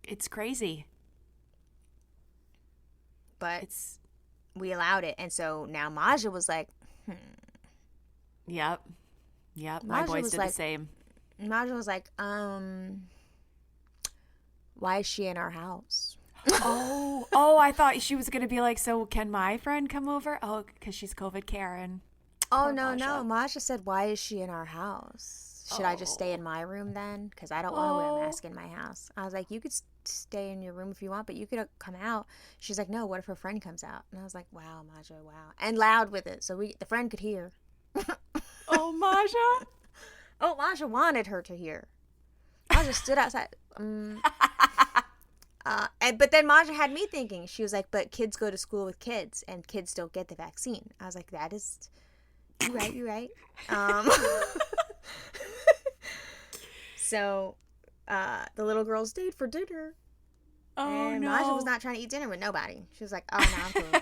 Speaker 1: It's crazy.
Speaker 2: But we allowed it. And so now Maja was like,
Speaker 1: Yep. My boys did the same.
Speaker 2: Maja was like, why is she in our house?
Speaker 1: Oh, I thought she was going to be like, so can my friend come over? Oh, because she's COVID Karen.
Speaker 2: Oh, no. Maja said, why is she in our house? Should I just stay in my room then? Because I don't want to wear a mask in my house. I was like, you could stay in your room if you want, but you could come out. She's like, no, what if her friend comes out? And I was like, wow, Maja, wow. And loud with it, so the friend could hear.
Speaker 1: Oh, Maja?
Speaker 2: Oh, Maja wanted her to hear. Maja stood outside. But then Maja had me thinking. She was like, but kids go to school with kids, and kids don't get the vaccine. I was like, you're right. So the little girl stayed for dinner.
Speaker 1: Oh,
Speaker 2: and
Speaker 1: no.
Speaker 2: Maja was not trying to eat dinner with nobody. She was like, oh, no, I'm cool.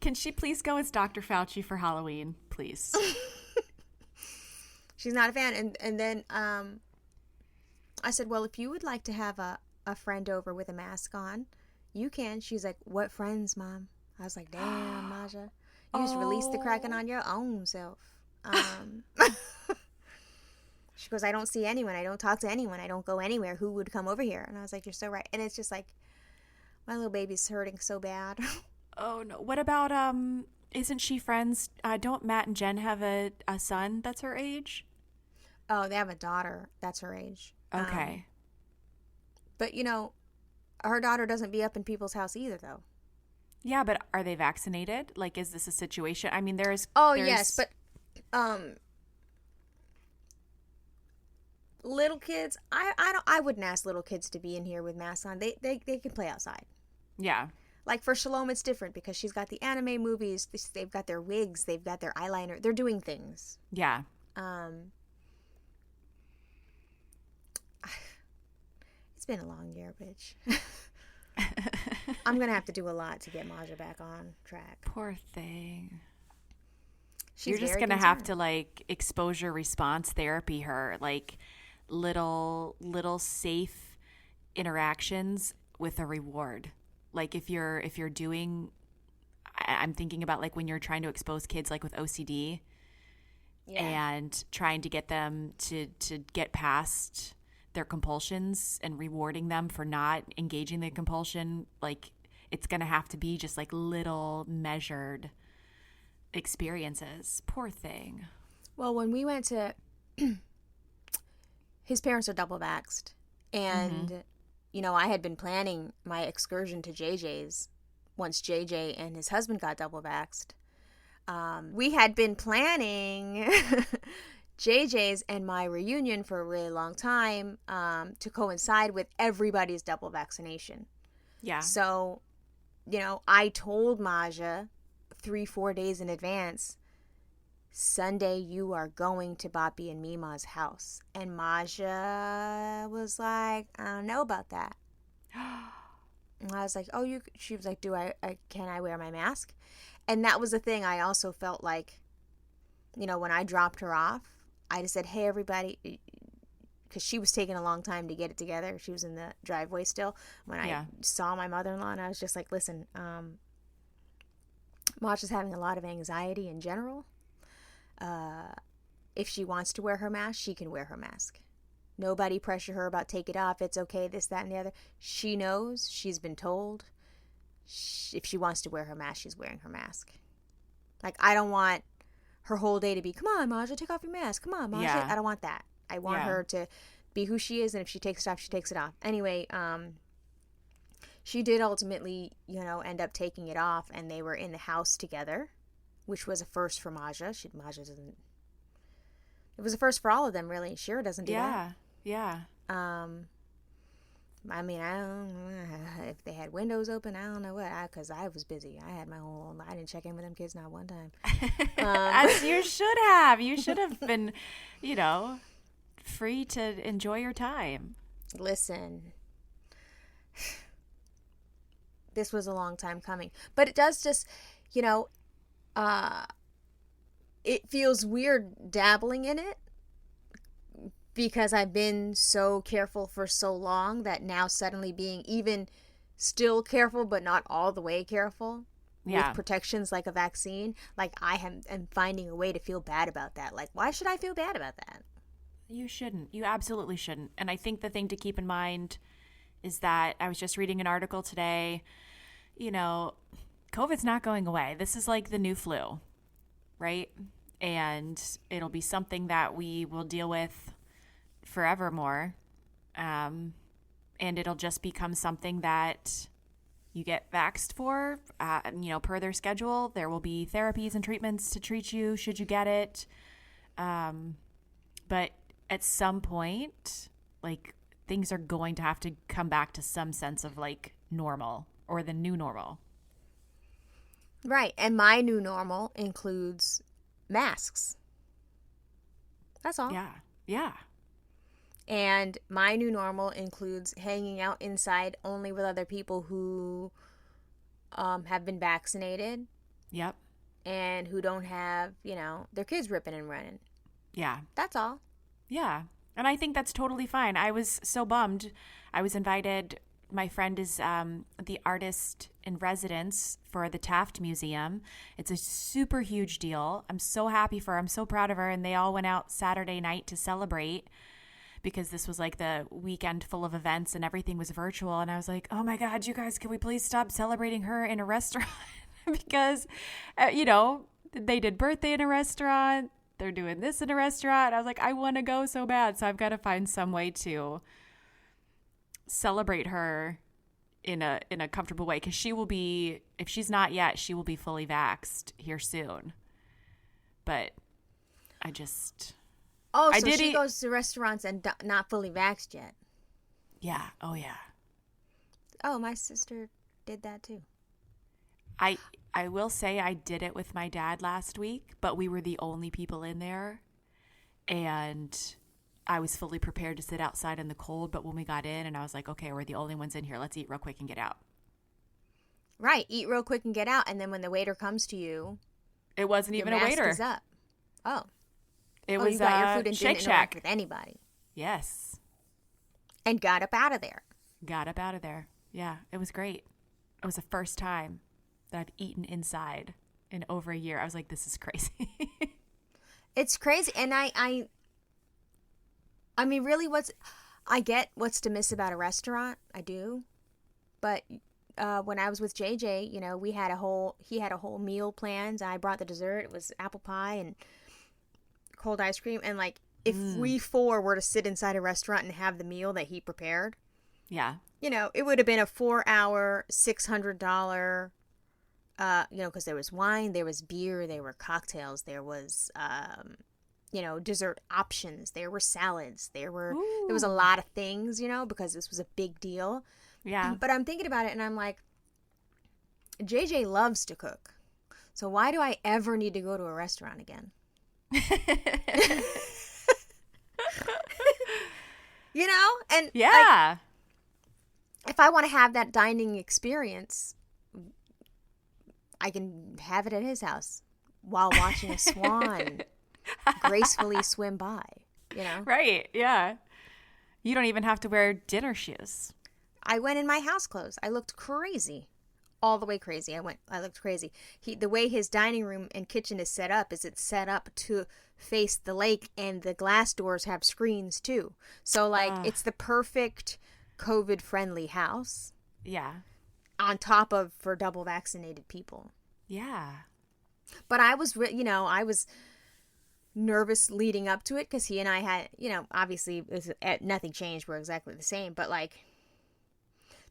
Speaker 1: Can she please go as Dr. Fauci for Halloween, please?
Speaker 2: She's not a fan. And then I said, well, if you would like to have a friend over with a mask on, you can. She's like, what friends, Mom? I was like, damn, Maja. You just released the Kraken on your own self. She goes, I don't see anyone. I don't talk to anyone. I don't go anywhere. Who would come over here? And I was like, you're so right. And it's just like, my little baby's hurting so bad.
Speaker 1: Oh, no. What about, isn't she friends? Don't Matt and Jen have a son that's her age?
Speaker 2: Oh, they have a daughter that's her age.
Speaker 1: Okay.
Speaker 2: But, her daughter doesn't be up in people's house either, though.
Speaker 1: Yeah, but are they vaccinated? Like, is this a situation? I mean, there's
Speaker 2: yes, but little kids, I wouldn't ask little kids to be in here with masks on. They can play outside.
Speaker 1: Yeah.
Speaker 2: Like for Shalom, it's different because she's got the anime movies. They've got their wigs. They've got their eyeliner. They're doing things.
Speaker 1: Yeah.
Speaker 2: It's been a long year, bitch. I'm going to have to do a lot to get Maja back on track.
Speaker 1: Poor thing.
Speaker 2: You're
Speaker 1: just going to have to like exposure response therapy her, like little safe interactions with a reward. Like if you're doing, I'm thinking about like when you're trying to expose kids like with OCD and trying to get them to get past their compulsions and rewarding them for not engaging the compulsion. Like it's going to have to be just like little measured experiences. Poor thing.
Speaker 2: Well, when we went to, his parents are double vaxxed, and you know, I had been planning my excursion to JJ's once JJ and his husband got double vaxxed. We had been planning JJ's and my reunion for a really long time to coincide with everybody's double vaccination.
Speaker 1: Yeah.
Speaker 2: So, you know, I told Maja 3-4 days in advance, Sunday you are going to Boppy and Mima's house. And Maja was like, I don't know about that. And I was like, oh, she was like, can I wear my mask? And that was the thing. I also felt like, you know, when I dropped her off, I just said, hey, everybody, because she was taking a long time to get it together. She was in the driveway still. When I saw my mother-in-law, and I was just like, listen, Maja's having a lot of anxiety in general. If she wants to wear her mask, she can wear her mask. Nobody pressure her about take it off. It's okay, this, that, and the other. She knows. She's been told. If she wants to wear her mask, she's wearing her mask. Like, I don't want her whole day to be, come on, Maja, take off your mask. Come on, Maja. Yeah. I don't want that. I want her to be who she is, and if she takes it off, she takes it off. Anyway, she did ultimately, you know, end up taking it off, and they were in the house together, which was a first for Maja. Maja doesn't. It was a first for all of them, really. Shira doesn't do that.
Speaker 1: Yeah.
Speaker 2: I mean, I don't know if they had windows open. I don't know what, because I was busy. I had my whole. I didn't check in with them kids not one time.
Speaker 1: As you should have. You should have been, you know, free to enjoy your time.
Speaker 2: Listen, this was a long time coming, but it does just, you know, it feels weird dabbling in it because I've been so careful for so long that now suddenly being even still careful but not all the way careful with protections like a vaccine, like I am finding a way to feel bad about that. Like, why should I feel bad about that?
Speaker 1: You shouldn't. You absolutely shouldn't. And I think the thing to keep in mind is that I was just reading an article today, you know, COVID's not going away. This is like the new flu, right? And it'll be something that we will deal with forevermore. And it'll just become something that you get vaxxed for, you know, per their schedule. There will be therapies and treatments to treat you should you get it. But at some point, like, things are going to have to come back to some sense of like normal or the new normal.
Speaker 2: Right. And my new normal includes masks. That's all.
Speaker 1: Yeah.
Speaker 2: And my new normal includes hanging out inside only with other people who have been vaccinated.
Speaker 1: Yep.
Speaker 2: And who don't have, you know, their kids ripping and running.
Speaker 1: Yeah.
Speaker 2: That's all.
Speaker 1: Yeah. And I think that's totally fine. I was so bummed. I was invited. My friend is the artist in residence for the Taft Museum. It's a super huge deal. I'm so happy for her. I'm so proud of her. And they all went out Saturday night to celebrate because this was like the weekend full of events and everything was virtual. And I was like, oh my God, you guys, can we please stop celebrating her in a restaurant? Because, you know, they did birthday in a restaurant. They're doing this in a restaurant. I was like, I want to go so bad. So I've got to find some way to celebrate her in a comfortable way, because she will be, if she's not yet, she will be fully vaxxed here soon. But I just...
Speaker 2: Oh, so she goes to restaurants and not fully vaxxed yet.
Speaker 1: Yeah. Oh, yeah.
Speaker 2: Oh, my sister did that too.
Speaker 1: I will say I did it with my dad last week, but we were the only people in there. And I was fully prepared to sit outside in the cold. But when we got in and I was like, okay, we're the only ones in here. Let's eat real quick and get out.
Speaker 2: Right. Eat real quick and get out. And then when the waiter comes to you,
Speaker 1: it wasn't even a waiter.
Speaker 2: Mask is up. Oh.
Speaker 1: It was
Speaker 2: you got your food and
Speaker 1: Shake
Speaker 2: didn't interact
Speaker 1: Shack
Speaker 2: with anybody.
Speaker 1: Yes.
Speaker 2: And got up out of there.
Speaker 1: Got up out of there. Yeah, it was great. It was the first time that I've eaten inside in over a year. I was like, this is crazy.
Speaker 2: It's crazy. And I mean, really, I get what's to miss about a restaurant. I do. But when I was with JJ, you know, he had a whole meal planned. I brought the dessert. It was apple pie and cold ice cream. And like, if we four were to sit inside a restaurant and have the meal that he prepared,
Speaker 1: yeah,
Speaker 2: you know, it would have been a 4-hour, $600, you know, because there was wine, there was beer, there were cocktails, there was, you know, dessert options, there were salads, there was a lot of things, you know, because this was a big deal.
Speaker 1: Yeah.
Speaker 2: But I'm thinking about it and I'm like, JJ loves to cook. So why do I ever need to go to a restaurant again? You know? And
Speaker 1: yeah.
Speaker 2: Like, if I want to have that dining experience, I can have it at his house while watching a swan gracefully swim by, you know?
Speaker 1: Right, yeah. You don't even have to wear dinner shoes.
Speaker 2: I went in my house clothes. I looked crazy. All the way crazy. I looked crazy. The way his dining room and kitchen is set up is it's set up to face the lake, and the glass doors have screens too. So like it's the perfect COVID friendly house.
Speaker 1: Yeah.
Speaker 2: On top of for double vaccinated people.
Speaker 1: Yeah.
Speaker 2: But I was, you know, I was nervous leading up to it because he and I had, you know, obviously nothing changed. We're exactly the same. But like,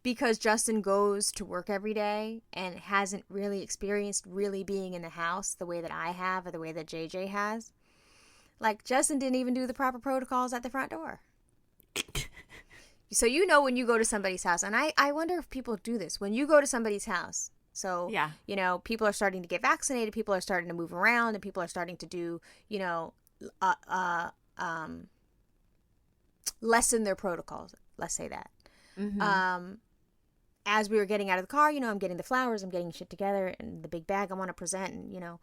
Speaker 2: because Justin goes to work every day and hasn't really experienced really being in the house the way that I have or the way that JJ has. Like, Justin didn't even do the proper protocols at the front door. So, you know, when you go to somebody's house, and I wonder if people do this, when you go to somebody's house, so,
Speaker 1: yeah.
Speaker 2: You know, people are starting to get vaccinated, people are starting to move around, and people are starting to do, you know, lessen their protocols, let's say that. Mm-hmm. As we were getting out of the car, you know, I'm getting the flowers, I'm getting shit together, and the big bag I want to present, and, you know,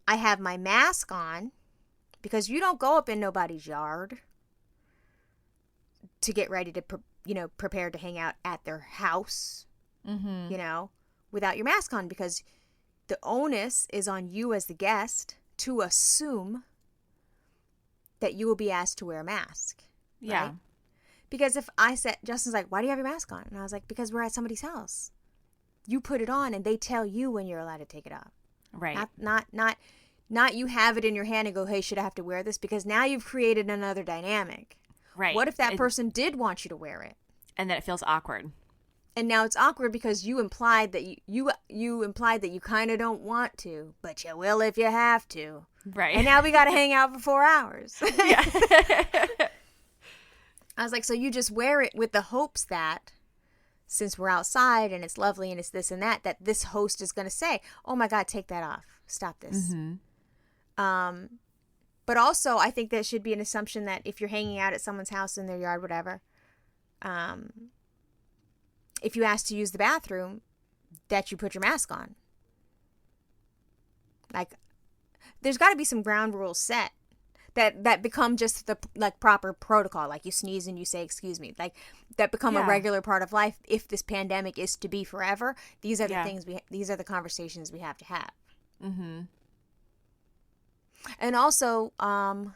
Speaker 2: I have my mask on, because you don't go up in nobody's yard to get ready to, you know, prepare to hang out at their house, you know, without your mask on, because the onus is on you as the guest to assume that you will be asked to wear a mask.
Speaker 1: Yeah.
Speaker 2: Right? Because if I said, Justin's like, why do you have your mask on? And I was like, because we're at somebody's house. You put it on and they tell you when you're allowed to take it off.
Speaker 1: Right.
Speaker 2: Not you have it in your hand and go, hey, should I have to wear this? Because now you've created another dynamic.
Speaker 1: Right.
Speaker 2: What if that person did want you to wear it?
Speaker 1: And then it feels awkward.
Speaker 2: And now it's awkward because you implied that you implied that you kind of don't want to, but you will if you have to.
Speaker 1: Right.
Speaker 2: And now we got to hang out for 4 hours.
Speaker 1: Yeah.
Speaker 2: I was like, so you just wear it with the hopes that since we're outside and it's lovely and it's this and that this host is going to say, oh my God, take that off. Stop this. Mm-hmm. But also I think there should be an assumption that if you're hanging out at someone's house, in their yard, whatever, if you ask to use the bathroom, that you put your mask on. Like, there's got to be some ground rules set that become just the like proper protocol. Like, you sneeze and you say, excuse me, like that become a regular part of life. If this pandemic is to be forever, these are the things these are the conversations we have to have. Mm-hmm. And also, I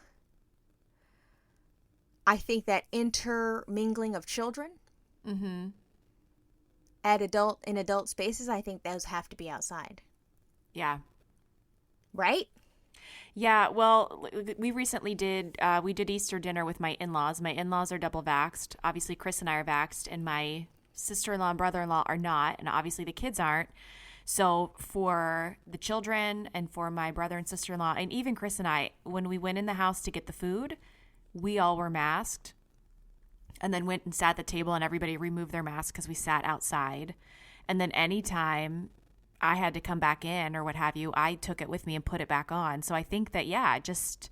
Speaker 2: think that intermingling of children in adult spaces, I think those have to be outside.
Speaker 1: Yeah.
Speaker 2: Right?
Speaker 1: Yeah, well, we recently did Easter dinner with my in-laws. My in-laws are double vaxxed. Obviously, Chris and I are vaxxed, and my sister-in-law and brother-in-law are not, and obviously the kids aren't. So for the children and for my brother and sister-in-law, and even Chris and I, when we went in the house to get the food, we all were masked, and then went and sat at the table, and everybody removed their masks because we sat outside. And then anytime I had to come back in or what have you, I took it with me and put it back on. So I think that, yeah, just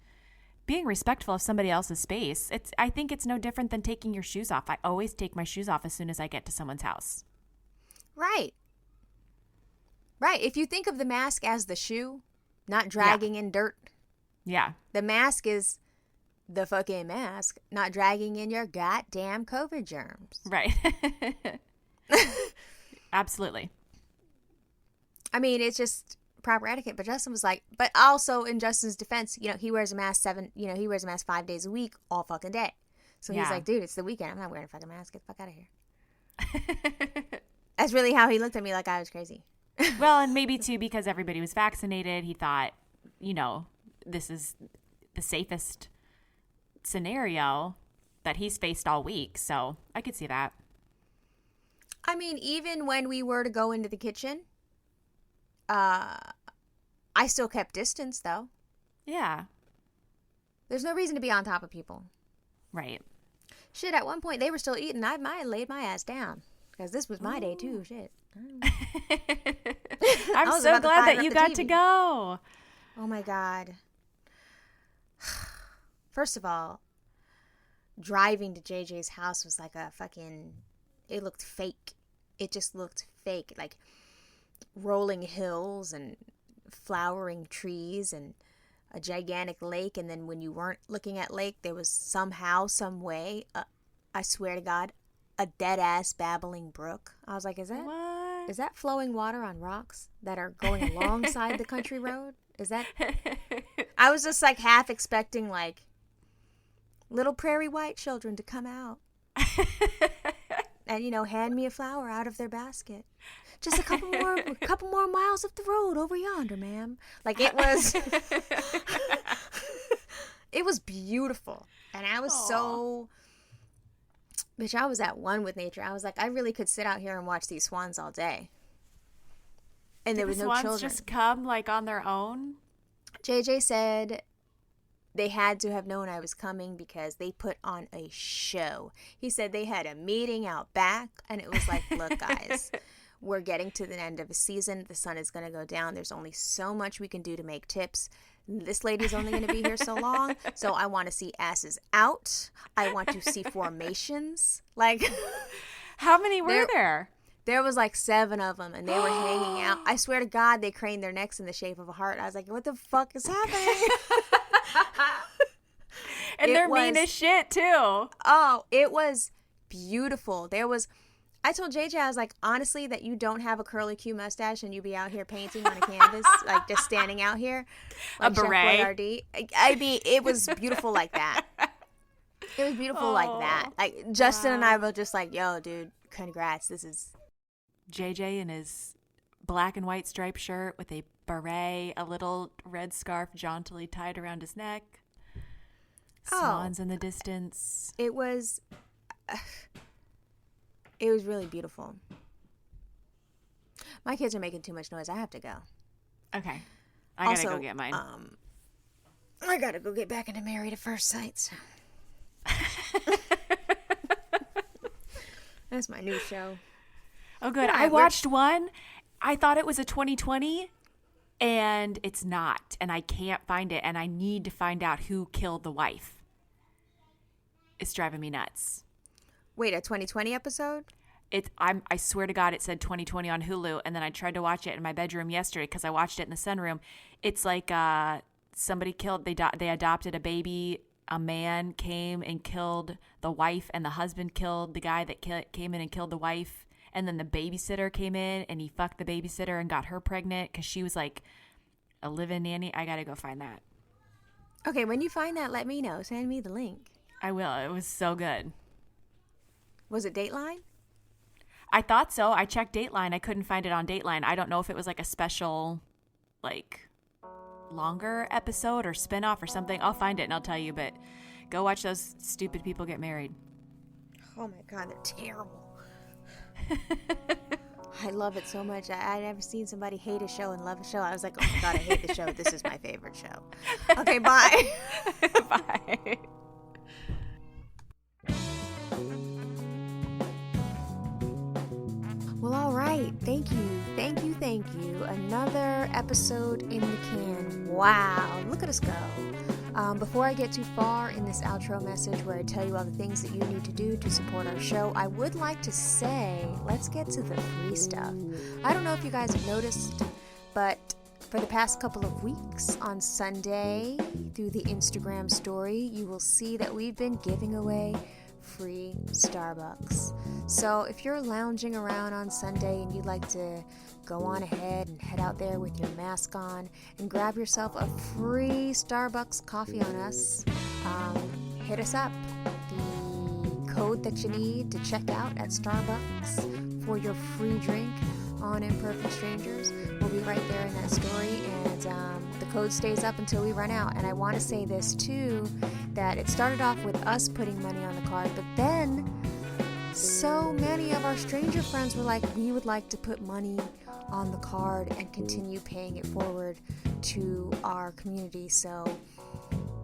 Speaker 1: being respectful of somebody else's space. I think it's no different than taking your shoes off. I always take my shoes off as soon as I get to someone's house.
Speaker 2: Right. Right. If you think of the mask as the shoe, not dragging in dirt. Yeah. The mask is the fucking mask, not dragging in your goddamn COVID germs.
Speaker 1: Right. Absolutely.
Speaker 2: I mean, it's just proper etiquette. But Justin was like, but also in Justin's defense, he wears a mask 5 days a week, all fucking day. So he's like, dude, it's the weekend. I'm not wearing a fucking mask. Get the fuck out of here. That's really how he looked at me, like I was crazy.
Speaker 1: Well, and maybe too, because everybody was vaccinated, he thought, this is the safest scenario that he's faced all week. So I could see that.
Speaker 2: I mean, even when we were to go into the kitchen, I still kept distance, though.
Speaker 1: Yeah.
Speaker 2: There's no reason to be on top of people.
Speaker 1: Right.
Speaker 2: Shit, at one point, they were still eating. I laid my ass down. Because this was my day, too. Shit.
Speaker 1: I'm so glad that you got to go.
Speaker 2: Oh, my God. First of all, driving to JJ's house was like a fucking... It looked fake. It just looked fake. Like rolling hills and flowering trees and a gigantic lake. And then when you weren't looking at lake, there was somehow, some way, I swear to God, a dead-ass babbling brook. I was like, is that flowing water on rocks that are going alongside the country road? Is that... I was just like half expecting like little prairie white children to come out. And, hand me a flower out of their basket. Just a couple more miles up the road over yonder, ma'am. Like it was, it was beautiful. And I was I was at one with nature. I was like, I really could sit out here and watch these swans all day. And there was no children. Did the swans
Speaker 1: just come like on their own?
Speaker 2: JJ said they had to have known I was coming because they put on a show. He said they had a meeting out back, and it was like, look, guys, we're getting to the end of a season. The sun is going to go down. There's only so much we can do to make tips. This lady's only going to be here so long, so I want to see asses out. I want to see formations. Like,
Speaker 1: how many were there?
Speaker 2: There was like 7 of them, and they were hanging out. I swear to God, they craned their necks in the shape of a heart. I was like, what the fuck is happening?
Speaker 1: And they're mean as shit, too.
Speaker 2: Oh, it was beautiful. I told JJ, I was like, honestly, that you don't have a curly Q mustache and you be out here painting on a canvas, like just standing out here. Like
Speaker 1: a beret.
Speaker 2: I mean, it was beautiful like that. It was beautiful like that. Like, Justin and I were just like, yo, dude, congrats. This is...
Speaker 1: JJ in his black and white striped shirt with a beret, a little red scarf jauntily tied around his neck. Swans in the distance.
Speaker 2: It was really beautiful. My kids are making too much noise. I have to go.
Speaker 1: Okay. I gotta go get mine.
Speaker 2: I gotta go get back into Married at First Sight. So. That's my new show.
Speaker 1: Oh, good. I watched one. I thought it was a 2020, and it's not. And I can't find it, and I need to find out who killed the wife. It's driving me nuts.
Speaker 2: Wait, a 2020 episode?
Speaker 1: I swear to God, it said 2020 on Hulu, and then I tried to watch it in my bedroom yesterday because I watched it in the sunroom. It's like somebody killed. They adopted a baby. A man came and killed the wife, and the husband killed the guy that came in and killed the wife. And then the babysitter came in, and he fucked the babysitter and got her pregnant because she was like a live-in nanny. I got to go find that.
Speaker 2: Okay, when you find that, let me know. Send me the link.
Speaker 1: I will. It was so good.
Speaker 2: Was it Dateline?
Speaker 1: I thought so. I checked Dateline. I couldn't find it on Dateline. I don't know if it was like a special, like, longer episode or spinoff or something. I'll find it and I'll tell you, but go watch those stupid people get married.
Speaker 2: Oh my God, they're terrible. I love it so much. I never seen somebody hate a show and love a show. I was like, oh my God, I hate the show. This is my favorite show. Okay, bye.
Speaker 1: Bye.
Speaker 2: Well, all right. Thank you. Another episode in the can. Wow. Look at us go. Before I get too far in this outro message where I tell you all the things that you need to do to support our show, I would like to say, let's get to the free stuff. I don't know if you guys have noticed, but for the past couple of weeks on Sunday through the Instagram story, you will see that we've been giving away free Starbucks. So if you're lounging around on Sunday and you'd like to go on ahead and head out there with your mask on and grab yourself a free Starbucks coffee on us, hit us up. The code that you need to check out at Starbucks for your free drink on Imperfect Strangers will be right there in that story, and the code stays up until we run out. And I want to say this too, that it started off with us putting money on the card, but then so many of our stranger friends were like, we would like to put money on the card and continue paying it forward to our community. So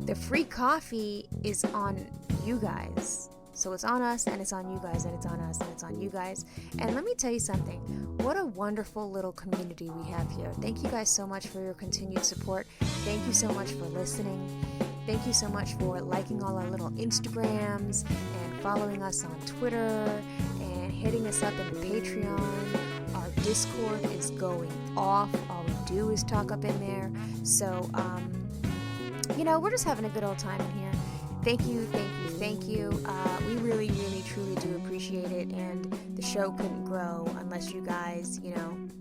Speaker 2: the free coffee is on you guys. So it's on us, and it's on you guys, and it's on us, and it's on you guys. And let me tell you something. What a wonderful little community we have here. Thank you guys so much for your continued support. Thank you so much for listening. Thank you so much for liking all our little Instagrams and following us on Twitter and hitting us up in Patreon. Our Discord is going off. All we do is talk up in there. So, we're just having a good old time in here. Thank you. We really, really, truly do appreciate it, and the show couldn't grow unless you guys,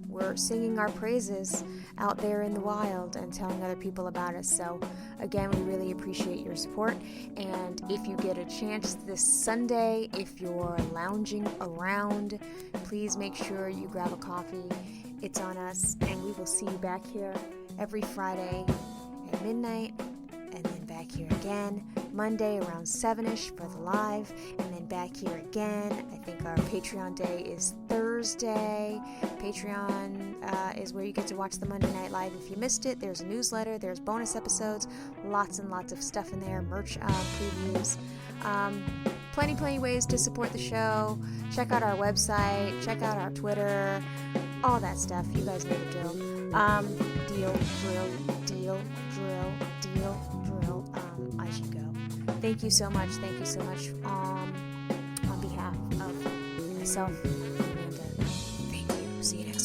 Speaker 2: were singing our praises out there in the wild and telling other people about us. So, again, we really appreciate your support, and if you get a chance this Sunday, if you're lounging around, please make sure you grab a coffee. It's on us, and we will see you back here every Friday at midnight, and then back here again Monday around 7ish for the live, and then back here again. I think our Patreon day is Thursday. Patreon is where you get to watch the Monday Night Live if you missed it. There's a newsletter, there's bonus episodes, lots and lots of stuff in there, merch previews. Plenty ways to support the show. Check out our website, check out our Twitter, all that stuff. You guys know the drill. Deal. I should go. Thank you so much. On behalf of myself and Amanda. Thank you. See you next